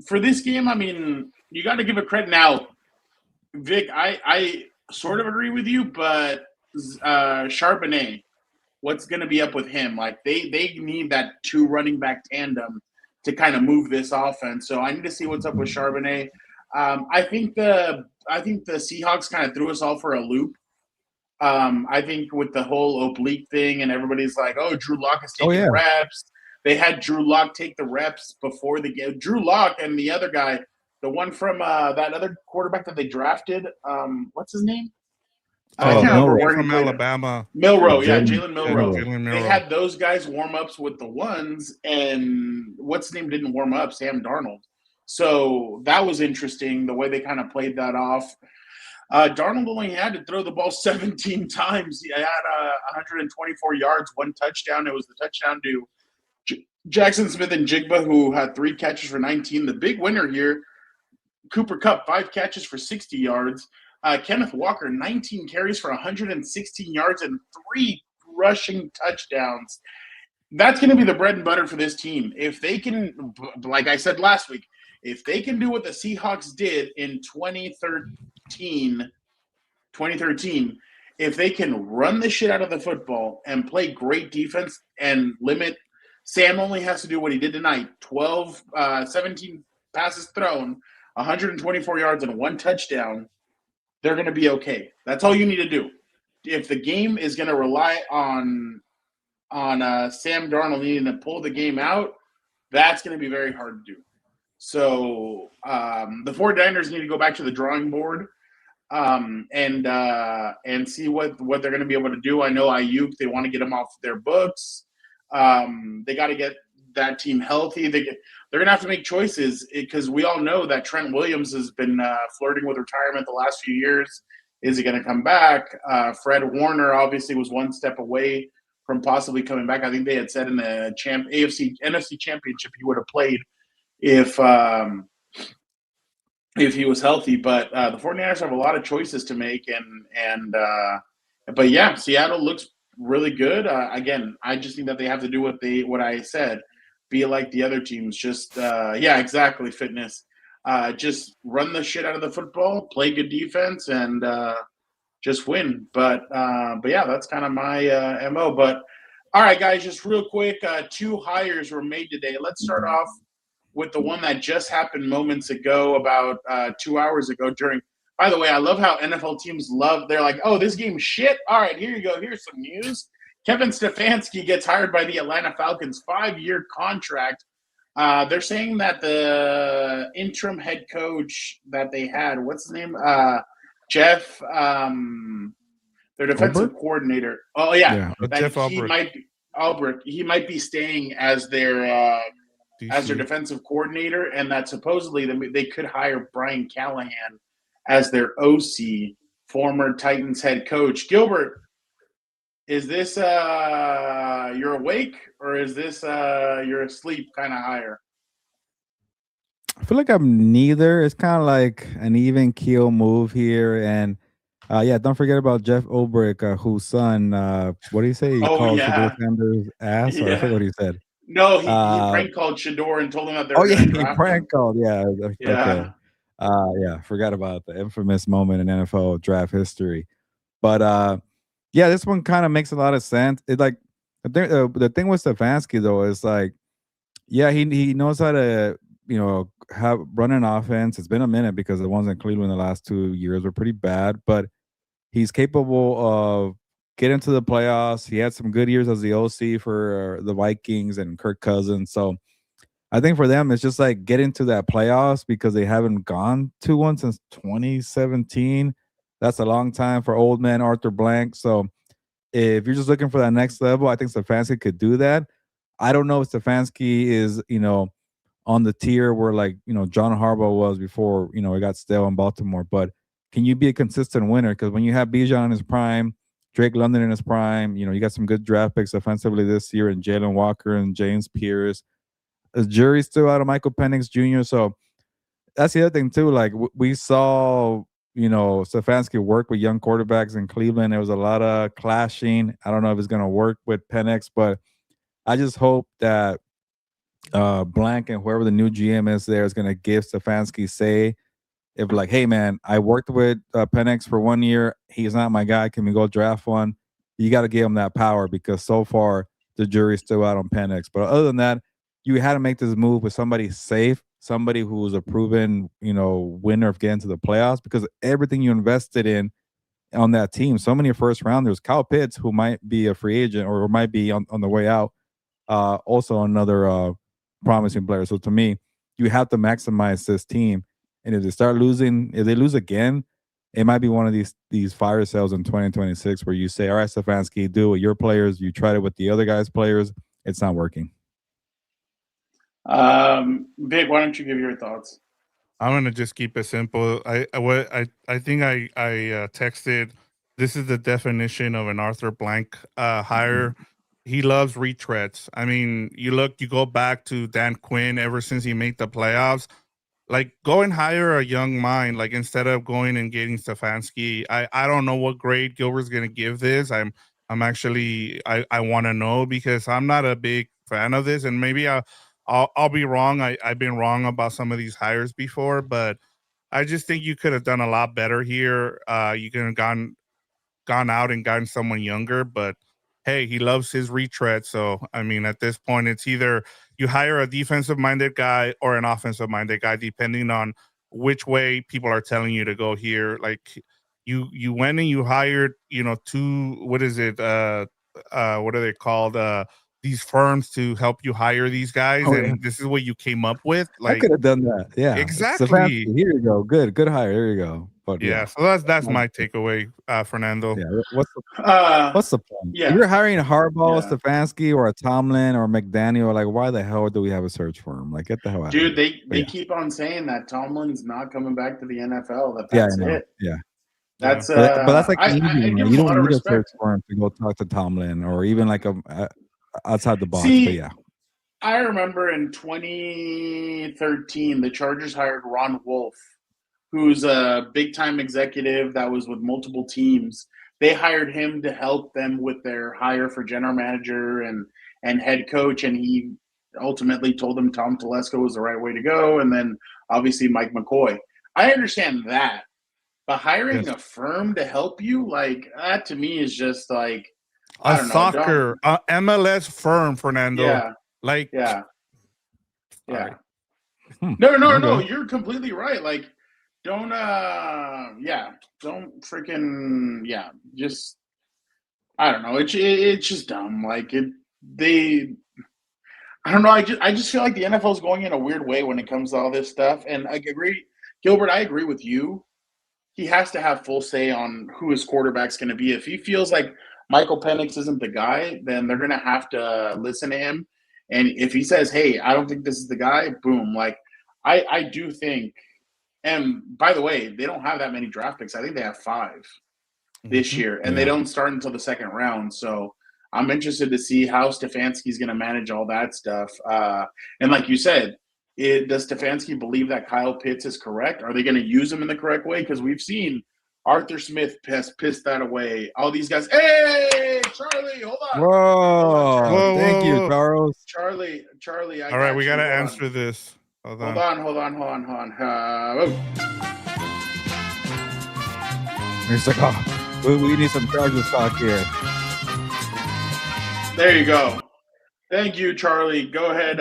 Speaker 1: For this game, I mean, you got to give it credit. Now, Vic, I sort of agree with you, but Charbonnet, what's going to be up with him? Like, they need that 2 running back tandem to kind of move this offense. So I need to see what's up with Charbonnet. I think the Seahawks kind of threw us all for a loop. I think with the whole oblique thing and everybody's like, oh, Drew Lock is taking reps. They had Drew Lock take the reps before the game. Drew Lock and the other guy, the one from that other quarterback that they drafted, what's his name? I can't remember where
Speaker 3: from Alabama.
Speaker 1: Milroe, Jalen Milroe. They had those guys warm ups with the ones, and what's his name didn't warm up? Sam Darnold. So that was interesting, the way they kind of played that off. Darnold only had to throw the ball 17 times. He had 124 yards, 1 touchdown. It was the touchdown to Jackson Smith and Jigba, who had 3 catches for 19. The big winner here, Cooper Kupp, 5 catches for 60 yards. Kenneth Walker, 19 carries for 116 yards and 3 rushing touchdowns. That's going to be the bread and butter for this team. If they can, like I said last week, if they can do what the Seahawks did in 2013, if they can run the shit out of the football and play great defense and limit, Sam only has to do what he did tonight, 17 passes thrown, 124 yards and 1 touchdown, they're going to be okay. That's all you need to do. If the game is going to rely on Sam Darnold needing to pull the game out, that's going to be very hard to do. So the 49ers need to go back to the drawing board and see what they're going to be able to do. I know Ayuk, they want to get him off their books. They got to get that team healthy. They're going to have to make choices because we all know that Trent Williams has been flirting with retirement the last few years. Is he going to come back? Fred Warner obviously was 1 step away from possibly coming back. I think they had said in the NFC Championship he would have played if he was healthy. But the 49ers have a lot of choices to make, but yeah, Seattle looks really good. Again, I just think that they have to do what I said, be like the other teams. Just exactly, fitness. just run the shit out of the football, play good defense, and just win. But yeah, that's kind of my MO. But all right, guys, just real quick, 2 hires were made today. Let's start off with the one that just happened moments ago, about 2 hours ago. By the way, I love how NFL teams they're like, oh, this game's shit. All right, here you go. Here's some news. Kevin Stefanski gets hired by the Atlanta Falcons, 5-year contract. They're saying that the interim head coach that they had, what's his name? Jeff, their defensive coordinator. Oh, yeah.
Speaker 3: Jeff
Speaker 1: Albrecht. He might be staying as their defensive coordinator, and that supposedly they could hire Brian Callahan as their OC, former Titans head coach. Gilbert, is this you're awake, or is this you're asleep kind of hire?
Speaker 2: I feel like I'm neither. It's kind of like an even keel move here. And yeah, don't forget about Jeff Ulbrich, whose son, what did he say? He called Shador Sanders' ass? Or I forget what he said.
Speaker 1: No, he prank called Shador and told him that they were
Speaker 2: he prank called. Yeah. Okay. Yeah, forgot about the infamous moment in NFL draft history. But yeah, this one kind of makes a lot of sense. It like the thing with Stefanski though is like, yeah, he knows how to run an offense. It's been a minute because the ones in Cleveland the last 2 years were pretty bad, but he's capable of getting to the playoffs. He had some good years as the OC for the Vikings and Kirk Cousins. So I think for them, it's just like getting to that playoffs because they haven't gone to one since 2017. That's a long time for old man Arthur Blank. So if you're just looking for that next level, I think Stefanski could do that. I don't know if Stefanski is, on the tier where John Harbaugh was before, it got stale in Baltimore. But can you be a consistent winner? Because when you have Bijan in his prime, Drake London in his prime, you got some good draft picks offensively this year, and Jalen Walker and James Pierce. The jury's still out of Michael Penix Jr. So that's the other thing too. Like we saw, Stefanski work with young quarterbacks in Cleveland. There was a lot of clashing. I don't know if it's going to work with Penix, but I just hope that Blank and whoever the new GM is there is going to give Stefanski say, if like, hey man, I worked with Penix for 1 year. He's not my guy. Can we go draft one? You got to give him that power because so far the jury's still out on Penix. But other than that, you had to make this move with somebody safe, somebody who's a proven, winner of getting to the playoffs, because everything you invested in on that team, so many first rounders, Kyle Pitts, who might be a free agent or might be on the way out, also another promising player. So to me, you have to maximize this team. And if they lose again, it might be one of these fire sales in 2026 where you say, all right, Stefanski, do it with your players. You tried it with the other guys' players. It's not working.
Speaker 1: Vic, why don't you give your thoughts?
Speaker 3: I'm gonna just keep it simple. I think I texted. This is the definition of an Arthur Blank hire. He loves retreads. I mean, you go back to Dan Quinn ever since he made the playoffs. Like, go and hire a young mind. Like, instead of going and getting Stefanski, I don't know what grade Gilbert's gonna give this. I'm actually I want to know, because I'm not a big fan of this, and maybe I'll be wrong. I've been wrong about some of these hires before, but I just think you could have done a lot better here. You could have gone out and gotten someone younger, but hey, he loves his retread. So, I mean, at this point, it's either you hire a defensive-minded guy or an offensive-minded guy, depending on which way people are telling you to go here. Like, you went and you hired, two, what is it? What are they called? These firms to help you hire these guys, this is what you came up with. Like,
Speaker 2: I could have done that. Yeah,
Speaker 3: exactly.
Speaker 2: Here you go. Good hire. There you go. But
Speaker 3: yeah, so that's my takeaway, Fernando.
Speaker 2: Yeah, what's the point?
Speaker 1: Yeah.
Speaker 2: If you're hiring Harbaugh, Stefanski, or a Tomlin or McDaniel, like, why the hell do we have a search firm? Like, get the hell out
Speaker 1: Dude,
Speaker 2: of here.
Speaker 1: they keep on saying that Tomlin's not coming back to the NFL. That's it.
Speaker 2: Yeah.
Speaker 1: That's
Speaker 2: but that's like
Speaker 1: I
Speaker 2: you don't need a search firm to go talk to Tomlin or even like a outside the box.
Speaker 1: See,
Speaker 2: but yeah.
Speaker 1: I remember in 2013, the Chargers hired Ron Wolf, who's a big-time executive that was with multiple teams. They hired him to help them with their hire for general manager and head coach, and he ultimately told him Tom Telesco was the right way to go, and then obviously Mike McCoy. I understand that, but hiring a firm to help you, like that to me is just like I don't know,
Speaker 3: MLS firm, Fernando.
Speaker 1: Yeah,
Speaker 3: like
Speaker 1: yeah.
Speaker 3: Right.
Speaker 1: No. You're completely right. Like, don't freaking just I don't know. It's just dumb. Like I don't know. I just feel like the NFL is going in a weird way when it comes to all this stuff. And I agree, Gilbert. I agree with you. He has to have full say on who his quarterback's going to be. If he feels like Michael Penix isn't the guy, then they're going to have to listen to him. And if he says, "Hey, I don't think this is the guy," boom. Like I do think. And by the way, they don't have that many draft picks. I think they have 5 this year, and they don't start until the second round. So I'm interested to see how Stefanski's going to manage all that stuff. And like you said, does Stefanski believe that Kyle Pitts is correct? Are they going to use him in the correct way? Because we've seen Arthur Smith pissed that away. All these guys. Hey, Charlie, hold on.
Speaker 2: Whoa, thank you, Charles.
Speaker 1: Charlie.
Speaker 3: All right, we got to answer this.
Speaker 1: Hold on.
Speaker 2: He's like, oh, we need some Chargers talk here.
Speaker 1: There you go. Thank you, Charlie. Go ahead.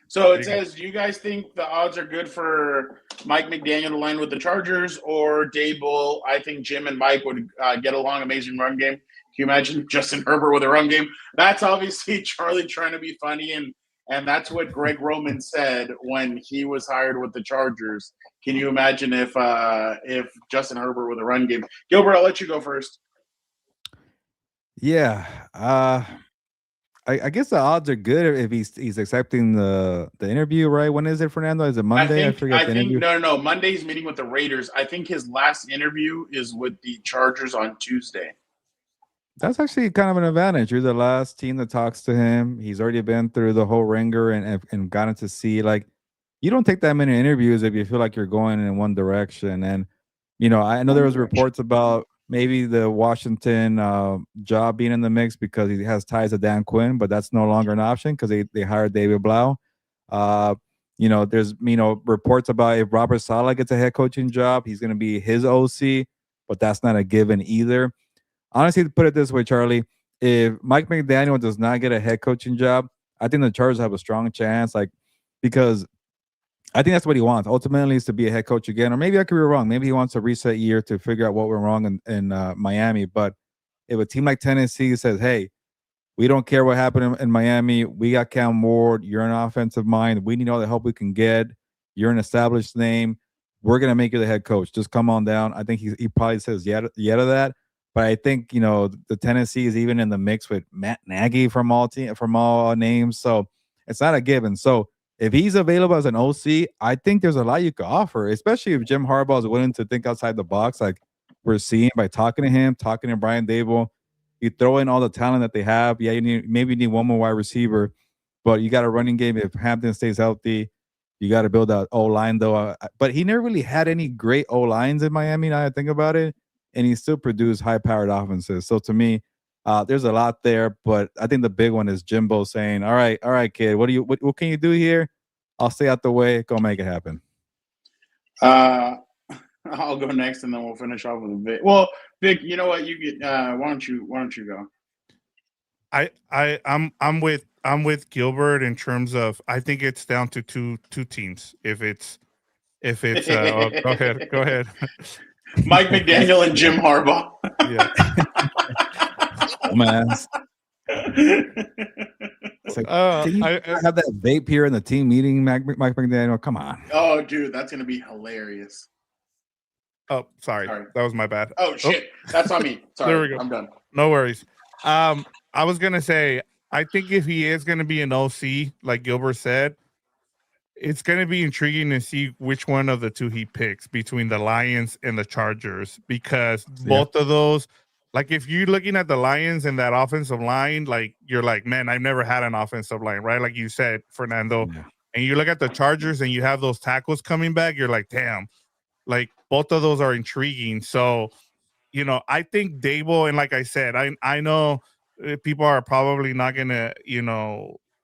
Speaker 1: So it says, do you guys think the odds are good for Mike McDaniel to line with the Chargers or Dable? I think Jim and Mike would get along. Amazing run game. Can you imagine Justin Herbert with a run game? That's obviously Charlie trying to be funny, and that's what Greg Roman said when he was hired with the Chargers. Can you imagine if Justin Herbert with a run game? Gilbert, I'll let you go first.
Speaker 2: Yeah. I guess the odds are good if he's accepting the interview, right? When is it, Fernando? Is it Monday? I forget the interview.
Speaker 1: No. Monday's meeting with the Raiders. I think his last interview is with the Chargers on Tuesday.
Speaker 2: That's actually kind of an advantage. You're the last team that talks to him. He's already been through the whole ringer and gotten to see, like, you don't take that many interviews if you feel like you're going in one direction. And, I know there was reports about maybe the Washington job being in the mix because he has ties to Dan Quinn, but that's no longer an option because they hired David Blau. There's reports about if Robert Saleh gets a head coaching job, he's going to be his OC, but that's not a given either. Honestly, to put it this way, Charlie, if Mike McDaniel does not get a head coaching job, I think the Chargers have a strong chance, because I think that's what he wants. Ultimately, is to be a head coach again, or maybe I could be wrong. Maybe he wants a reset year to figure out what went wrong in Miami. But if a team like Tennessee says, "Hey, we don't care what happened in Miami. We got Cam Ward. You're an offensive mind. We need all the help we can get. You're an established name. We're gonna make you the head coach. Just come on down." I think he probably says yeah to that. But I think the Tennessee is even in the mix with Matt Nagy from all names. So it's not a given. So if he's available as an OC, I think there's a lot you could offer, especially if Jim Harbaugh is willing to think outside the box, like we're seeing by talking to him, talking to Brian Dable. You throw in all the talent that they have. Yeah, maybe you need one more wide receiver, but you got a running game. If Hampton stays healthy, you got to build that O-line, though. But he never really had any great O-lines in Miami, now I think about it, and he still produced high-powered offenses. So to me, there's a lot there, but I think the big one is Jimbo saying, all right, kid, what can you do here? I'll stay out the way. Go make it happen.
Speaker 1: I'll go next, and then we'll finish off with Vic. Well, Vic, you know what? You get. Why don't you go?
Speaker 3: I'm with Gilbert in terms of I think it's down to two teams. If it's go ahead.
Speaker 1: Mike McDaniel and Jim Harbaugh.
Speaker 3: Yeah.
Speaker 2: Oh, man. It's like, I have that vape here in the team meeting, Mike McDaniel. Come on.
Speaker 1: Oh, dude, that's gonna be hilarious.
Speaker 3: Oh, sorry. That was my bad.
Speaker 1: Oh shit, that's on me. Sorry,
Speaker 3: there we go.
Speaker 1: I'm done.
Speaker 3: No worries. I was gonna say, I think if he is gonna be an OC, like Gilbert said, it's gonna be intriguing to see which one of the two he picks between the Lions and the Chargers, because both of those, like if you're looking at the Lions and that offensive line, like you're like, man, I've never had an offensive line, right? Like you said, Fernando, and you look at the Chargers and you have those tackles coming back, you're like, damn, like both of those are intriguing. So, I think Dable, and like I said, I know people are probably not gonna,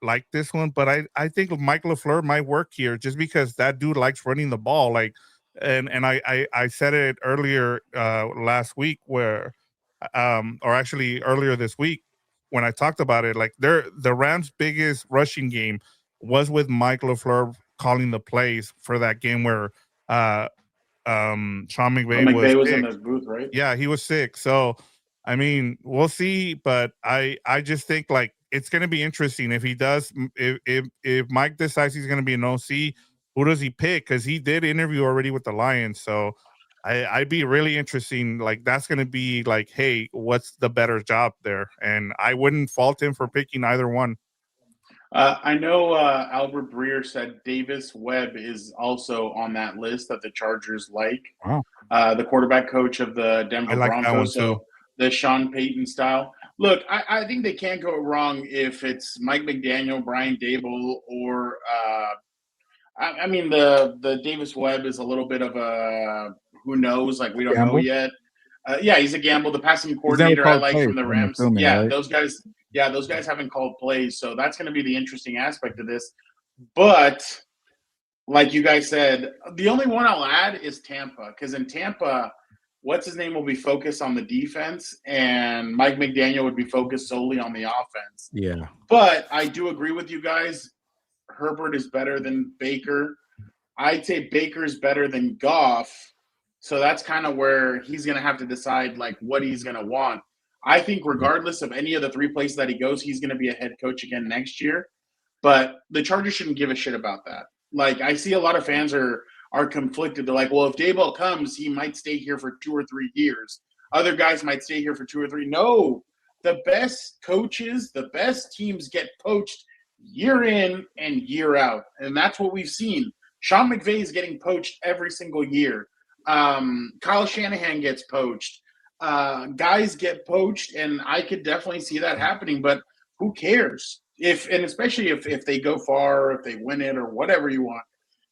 Speaker 3: like this one, but I think Mike LaFleur might work here just because that dude likes running the ball. Like, and I said it earlier last week or actually earlier this week when I talked about it. Like, the Rams' biggest rushing game was with Mike LaFleur calling the plays for that game where Sean McVay
Speaker 1: was in
Speaker 3: sick.
Speaker 1: the booth, right?
Speaker 3: Yeah, he was sick. So, I mean, we'll see. But I just think like it's going to be interesting if he does. If Mike decides he's going to be an OC, who does he pick? Because he did interview already with the Lions. So, I'd be really interesting. Like, that's going to be like, hey, what's the better job there? And I wouldn't fault him for picking either one.
Speaker 1: I know Albert Breer said Davis Webb is also on that list that the Chargers like.
Speaker 2: Wow.
Speaker 1: The quarterback coach of the Denver
Speaker 3: I like that one
Speaker 1: Broncos.
Speaker 3: too.
Speaker 1: So the Sean Payton style. Look, I think they can't go wrong if it's Mike McDaniel, Brian Dable, or I mean the Davis Webb is a little bit of a who knows, like we don't know yet. Yeah, he's a gamble. The passing coordinator I like from the Rams.
Speaker 2: Right?
Speaker 1: Those guys haven't called plays, so that's going to be the interesting aspect of this. But like you guys said, the only one I'll add is Tampa, because in Tampa, what's his name will be focused on the defense, and Mike McDaniel would be focused solely on the offense.
Speaker 2: Yeah.
Speaker 1: But I do agree with you guys. Herbert is better than Baker. I'd say Baker's better than Goff. So that's kind of where he's going to have to decide like what he's going to want. I think regardless of any of the three places that he goes, he's going to be a head coach again next year. But the Chargers shouldn't give a shit about that. Like, I see a lot of fans are conflicted. They're like, well, if Daboll comes, he might stay here for 2 or 3 years. Other guys might stay here for 2 or 3. No, the best coaches, the best teams get poached year in and year out. And that's what we've seen. Sean McVay is getting poached every single year. Kyle Shanahan gets poached. Guys get poached, and I could definitely see that happening, but who cares? Especially if they go far, if they win it or whatever you want.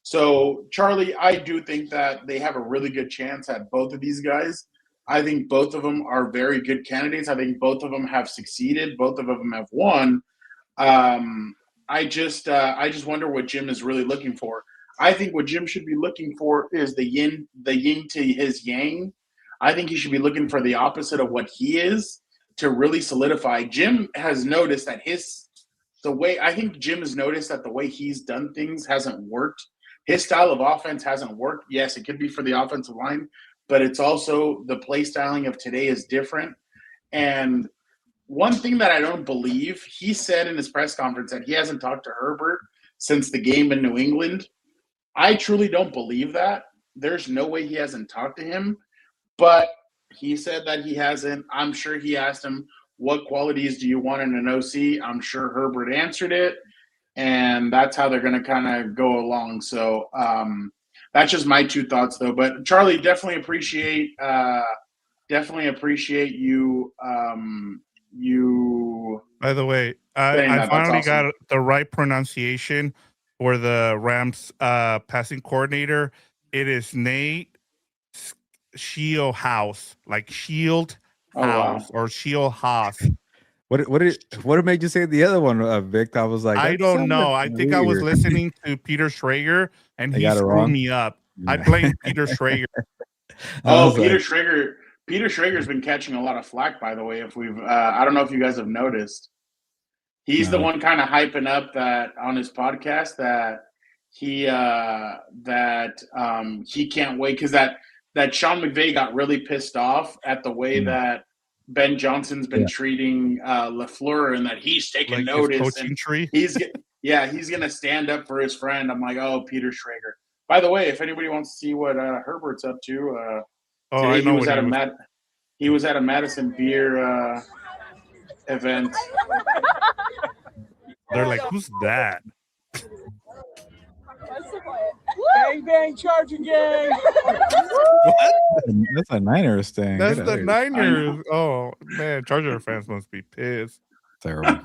Speaker 1: So, Charlie, I do think that they have a really good chance at both of these guys. I think both of them are very good candidates. I think both of them have succeeded. Both of them have won. I just wonder what Jim is really looking for. I think what Jim should be looking for is the yin to his yang. I think he should be looking for the opposite of what he is to really solidify. Jim has noticed that Jim has noticed that the way he's done things hasn't worked. His style of offense hasn't worked. Yes, it could be for the offensive line, but it's also the play styling of today is different. And one thing that I don't believe, he said in his press conference that he hasn't talked to Herbert since the game in New England. I truly don't believe that. There's no way he hasn't talked to him, but he said that he hasn't. I'm sure he asked him, what qualities do you want in an OC? I'm sure Herbert answered it, and that's how they're going to kind of go along. So that's just my 2 thoughts, though. But, Charlie, definitely appreciate you
Speaker 3: By the way, I finally got the right pronunciation for the Rams passing coordinator. It is Nate Shieldhouse, like Shield House or Shield Haas.
Speaker 2: What made you say the other one, Vic? I was like,
Speaker 3: I don't know. I think I was listening to Peter Schrager, and he screwed me up. Yeah. I blame Peter Schrager.
Speaker 1: Peter Schrager. Peter Schrager's been catching a lot of flack, by the way. If we've, I don't know if you guys have noticed. He's the one kind of hyping up that on his podcast that he can't wait because that Sean McVay got really pissed off at the way that Ben Johnson's been treating LaFleur, and that he's taking notice. And he's gonna stand up for his friend. I'm like, oh, Peter Schrager. By the way, if anybody wants to see what Herbert's up to, today he was at a Madison Beer event.
Speaker 3: They're like, who's that?
Speaker 8: Bang, bang, Charger gang.
Speaker 3: What?
Speaker 2: That's a Niners thing.
Speaker 3: That's the Niners. Oh, man. Charger fans must be pissed.
Speaker 2: Terrible.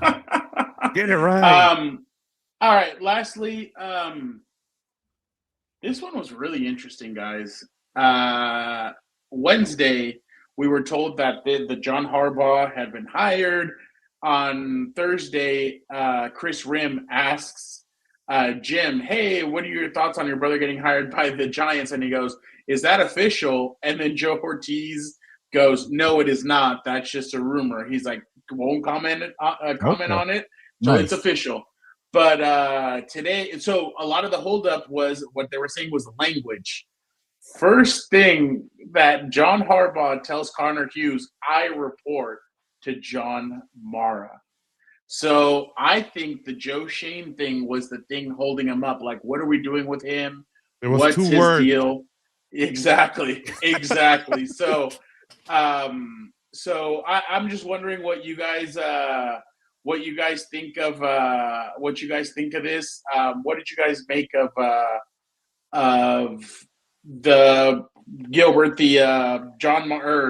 Speaker 3: Get it right.
Speaker 1: All right. Lastly, this one was really interesting, guys. Wednesday, we were told that the John Harbaugh had been hired. on Thursday, Chris Rim asks Jim, "Hey, what are your thoughts on your brother getting hired by the Giants?" And he goes, "Is that official?" And then Joe Ortiz goes, "No, it is not. That's just a rumor." He's like, won't comment on it. So
Speaker 2: Nice.
Speaker 1: It's official. But today, so a lot of the holdup was what they were saying was language. First thing that John Harbaugh tells Connor Hughes, I report to John Mara. So I think the Joe Shane thing was the thing holding him up. Like, what are we doing with him?
Speaker 3: It was
Speaker 1: What's
Speaker 3: 2
Speaker 1: his
Speaker 3: words.
Speaker 1: deal? Exactly. So I'm just wondering what you guys think of this. What did you guys make of the Gilbert,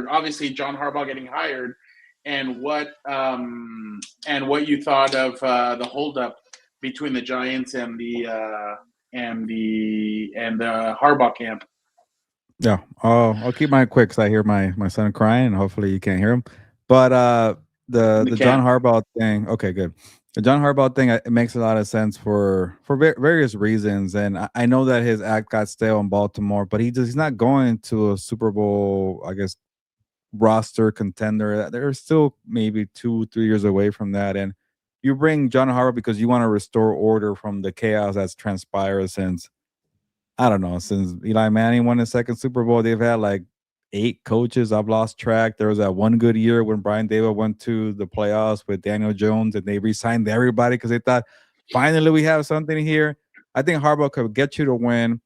Speaker 1: obviously John Harbaugh getting hired, and what you thought of the holdup between the Giants and the Harbaugh camp?
Speaker 2: Yeah, I'll keep mine quick because I hear my son crying, and hopefully you can't hear him. But the John Harbaugh thing, okay, good. The John Harbaugh thing, it makes a lot of sense for various reasons, and I know that his act got stale in Baltimore, but he's not going to a Super Bowl, I guess, roster contender. They're still maybe 2-3 years away from that, and you bring John Harbaugh because you want to restore order from the chaos that's transpired since. I don't know. Since Eli Manning won his second Super Bowl, they've had like 8 coaches. I've lost track. There was that one good year when Brian Daboll went to the playoffs with Daniel Jones, and they re-signed everybody because they thought, finally, we have something here. I think Harbaugh could get you to win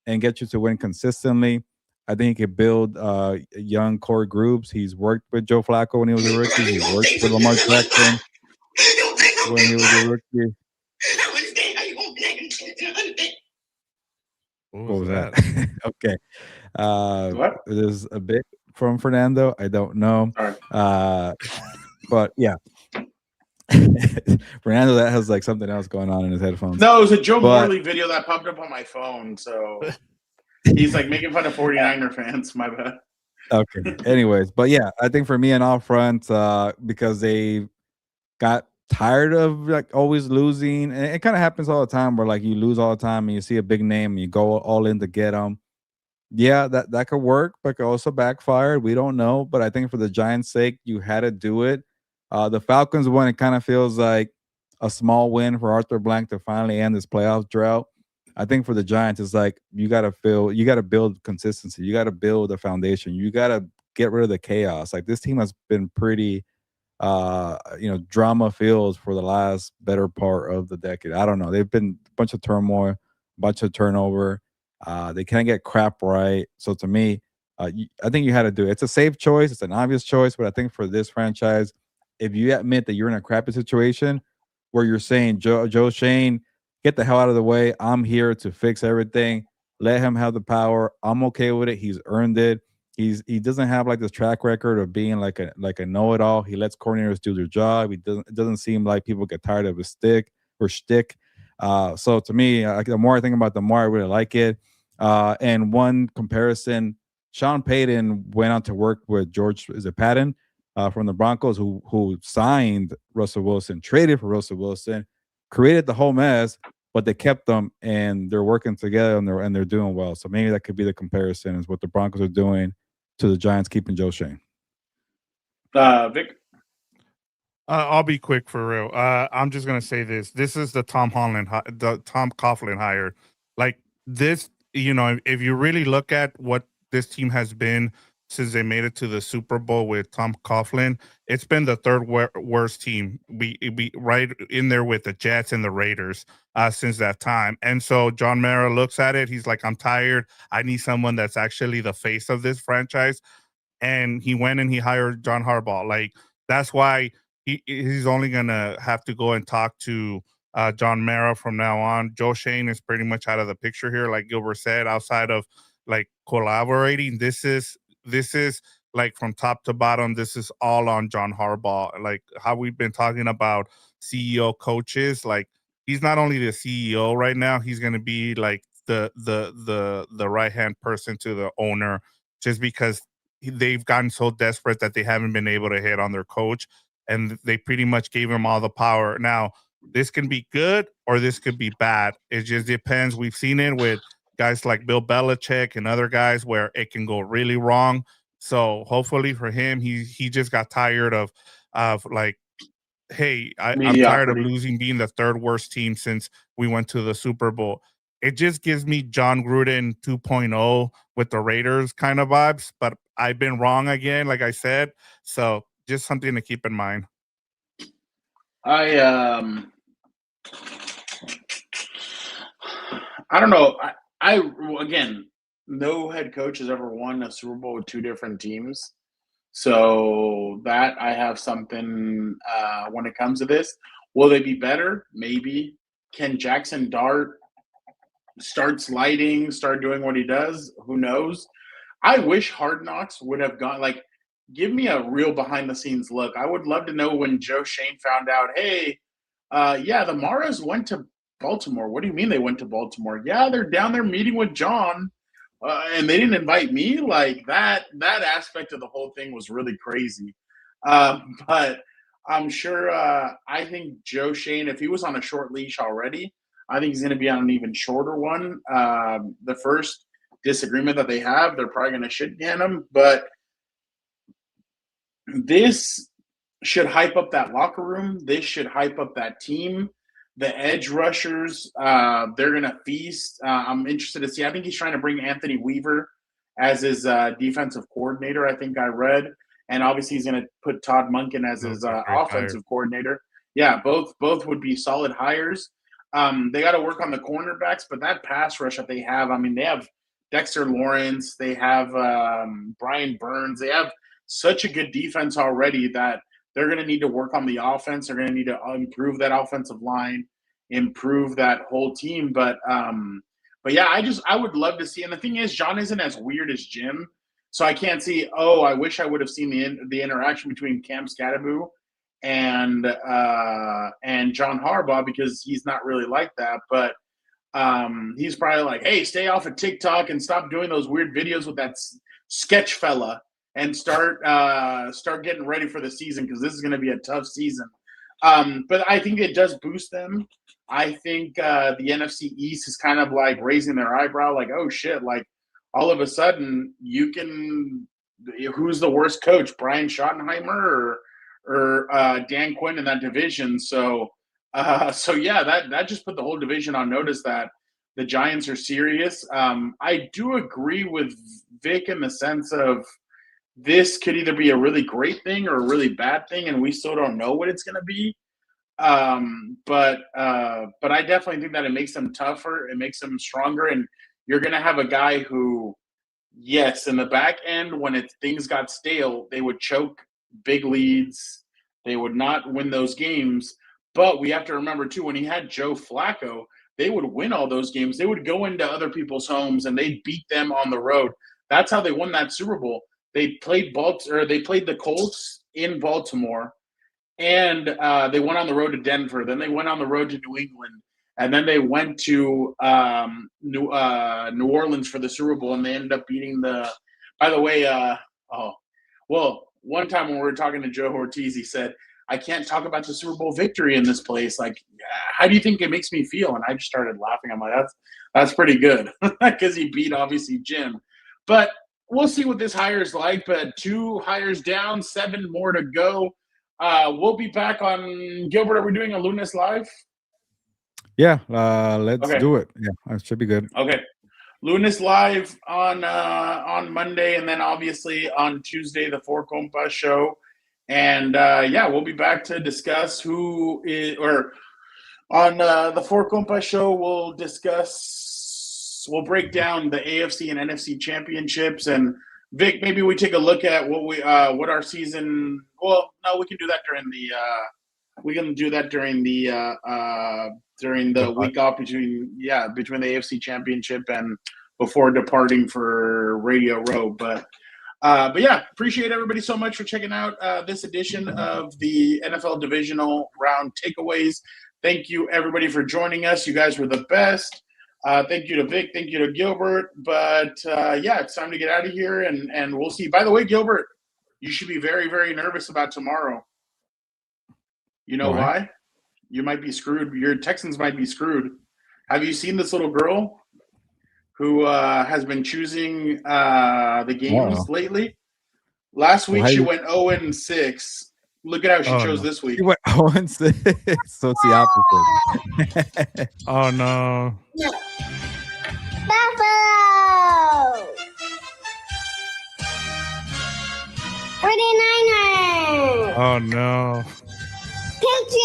Speaker 2: and get you to win consistently. I think he could build young core groups. He's worked with Joe Flacco when he was a rookie. He worked with Lamar Jackson when he was a rookie.
Speaker 3: What was that?
Speaker 2: Okay.
Speaker 1: What?
Speaker 2: There's a bit from Fernando. I don't know. But yeah. Fernando, that has like something else going on in his headphones.
Speaker 1: No, it was a Joe Morley video that popped up on my phone. So he's like making fun of 49er fans. My bad.
Speaker 2: Okay. Anyways, but yeah, I think for me and all front, because they got tired of like always losing, and it kind of happens all the time where like you lose all the time and you see a big name and you go all in to get them. Yeah, that could work, but could also backfire. We don't know, but I think for the Giants' sake, you had to do it. The Falcons one, it kind of feels like a small win for Arthur Blank to finally end this playoff drought. I think for the Giants, it's like you got to build consistency. You got to build a foundation. You got to get rid of the chaos. Like this team has been pretty drama filled for the last better part of the decade. I don't know. They've been a bunch of turmoil, a bunch of turnover. They can't get crap right. So to me, I think you had to do it. It's a safe choice. It's an obvious choice. But I think for this franchise, if you admit that you're in a crappy situation where you're saying, Joe Shane, get the hell out of the way. I'm here to fix everything. Let him have the power. I'm okay with it. He's earned it. He doesn't have like this track record of being like a know-it-all. He lets coordinators do their job. It doesn't seem like people get tired of his shtick. So to me, the more I think about it, the more I really like it. And one comparison, Sean Payton went on to work with George Patton from the Broncos, who signed Russell Wilson, traded for Russell Wilson, created the whole mess, but they kept them and they're working together and they're doing well. So maybe that could be the comparison is what the Broncos are doing to the Giants keeping Joe Shane.
Speaker 1: Vic?
Speaker 3: I'll be quick for real. I'm just gonna say this. This is the Tom Coughlin hire. Like this, if you really look at what this team has been since they made it to the Super Bowl with Tom Coughlin, it's been the third worst team. We right in there with the Jets and the Raiders since that time. And so John Mara looks at it. He's like, I'm tired. I need someone that's actually the face of this franchise. And he went and he hired John Harbaugh. Like that's why he's only gonna have to go and talk to John Mara from now on. Joe Shane is pretty much out of the picture here, like Gilbert said. Outside of like collaborating, this is like from top to bottom. This is all on John Harbaugh. Like how we've been talking about CEO coaches. Like he's not only the CEO right now, he's gonna be like the right hand person to the owner, just because they've gotten so desperate that they haven't been able to hit on their coach. and they pretty much gave him all the power. Now, this can be good or this could be bad. It just depends. We've seen it with guys like Bill Belichick and other guys where it can go really wrong. So hopefully for him, he just got tired of like, hey, I'm tired of losing, being the third worst team since we went to the Super Bowl. It just gives me John Gruden 2.0 with the Raiders kind of vibes, but I've been wrong again, like I said. So just something to keep in mind.
Speaker 1: I don't know. I again, no head coach has ever won a Super Bowl with two different teams. So that I have something when it comes to this. Will they be better? Maybe. Can Jackson Dart start sliding, start doing what he does? Who knows? I wish Hard Knocks would have gone, like, give me a real behind-the-scenes look. I would love to know when Joe Shane found out, hey, yeah, the Maras went to Baltimore. What do you mean they went to Baltimore? Yeah, they're down there meeting with John, and they didn't invite me. Like, that aspect of the whole thing was really crazy. But I'm sure I think Joe Shane, if he was on a short leash already, I think he's going to be on an even shorter one. The first disagreement that they have, they're probably going to shit can him. But this should hype up that locker room. This should hype up that team. The edge rushers, they're going to feast. I'm interested to see. I think he's trying to bring Anthony Weaver as his defensive coordinator, I think I read. And obviously he's going to put Todd Monken as his offensive coordinator. Yeah, both would be solid hires. They got to work on the cornerbacks, but that pass rush that they have, I mean, they have Dexter Lawrence. They have Brian Burns. They have such a good defense already that they're going to need to work on the offense. They're going to need to improve that offensive line, improve that whole team. But yeah, I would love to see. And the thing is, John isn't as weird as Jim, so I can't see. Oh, I wish I would have seen the interaction between Cam Scatteraboo and John Harbaugh, because he's not really like that. But he's probably like, hey, stay off of TikTok and stop doing those weird videos with that sketch fella, and start getting ready for the season, because this is going to be a tough season. But I think it does boost them. I think the NFC East is kind of like raising their eyebrow, like, oh shit, like all of a sudden who's the worst coach, Brian Schottenheimer or Dan Quinn in that division? So yeah, that just put the whole division on notice that the Giants are serious. I do agree with Vic in the sense of this could either be a really great thing or a really bad thing, and we still don't know what it's going to be. But I definitely think that it makes them tougher. It makes them stronger, and you're going to have a guy who, yes, in the back end, when things got stale, they would choke big leads. They would not win those games. But we have to remember, too, when he had Joe Flacco, they would win all those games. They would go into other people's homes, and they'd beat them on the road. That's how they won that Super Bowl. They played the Colts in Baltimore, and they went on the road to Denver. Then they went on the road to New England, and then they went to New Orleans for the Super Bowl, and they ended up beating the. By the way, one time when we were talking to Joe Ortiz, he said, "I can't talk about the Super Bowl victory in this place. Like, how do you think it makes me feel?" And I just started laughing. I'm like, that's pretty good, because he beat obviously Jim, but. We'll see what this hire is like, but 2 hires down, 7 more to go. We'll be back on Gilbert. Are we doing a Lunas Live?
Speaker 2: Yeah, let's do it. Yeah, it should be good.
Speaker 1: Okay. Lunas Live on Monday, and then obviously on Tuesday, the Four Compas show. And we'll be back to discuss on the Four Compas show, we'll break down the AFC and NFC championships. And Vic, maybe we take a look at what our season. Well, no, we can do that during the week off between the AFC championship and before departing for Radio Row. But yeah, appreciate everybody so much for checking out this edition of the NFL Divisional Round Takeaways. Thank you everybody for joining us. You guys were the best. Thank you to Vic. Thank you to Gilbert. But it's time to get out of here, and we'll see. By the way, Gilbert, you should be very, very nervous about tomorrow. You know why? You might be screwed. Your Texans might be screwed. Have you seen this little girl who has been choosing the games lately? Last week she went 0-6. Look at how she chose this week.
Speaker 2: She went 0-6. So it's the opposite.
Speaker 3: Oh no.
Speaker 9: Buffalo! 49ers!
Speaker 3: Oh no.
Speaker 9: Patriots!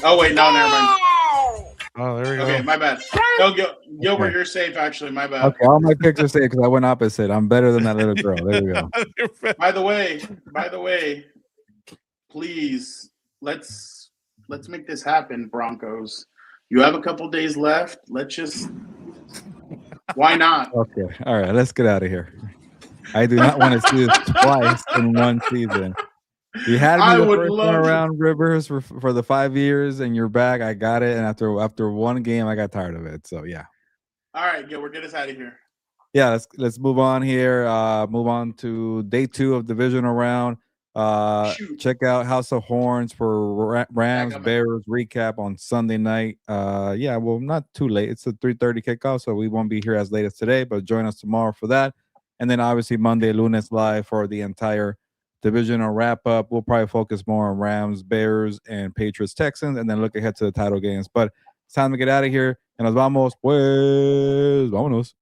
Speaker 1: Oh wait, no, never mind.
Speaker 3: Oh, there we go.
Speaker 1: Okay, my bad. No, Gilbert, you're safe. Actually, my bad.
Speaker 2: Okay, all my picks are safe because I went opposite. I'm better than that little girl. There we go.
Speaker 1: By the way, please let's make this happen, Broncos. You have a couple days left. Let's just. Why not?
Speaker 2: Okay, all right. Let's get out of here. I do not want to see this twice in one season. You had me the first one around Rivers for the 5 years, and you're back. I got it, and after one game, I got tired of it. So yeah.
Speaker 1: All right, Gilbert, get us out of here.
Speaker 2: Yeah, let's move on here. Move on to day 2 of divisional round. Check out House of Horns for Rams Bears recap on Sunday night. Yeah, well, not too late. It's a 3:30 kickoff, so we won't be here as late as today, but join us tomorrow for that. And then obviously Monday, Lunes live for the entire divisional wrap up. We'll probably focus more on Rams, Bears, and Patriots, Texans, and then look ahead to the title games. But it's time to get out of here. And nos vamos, pues, vámonos.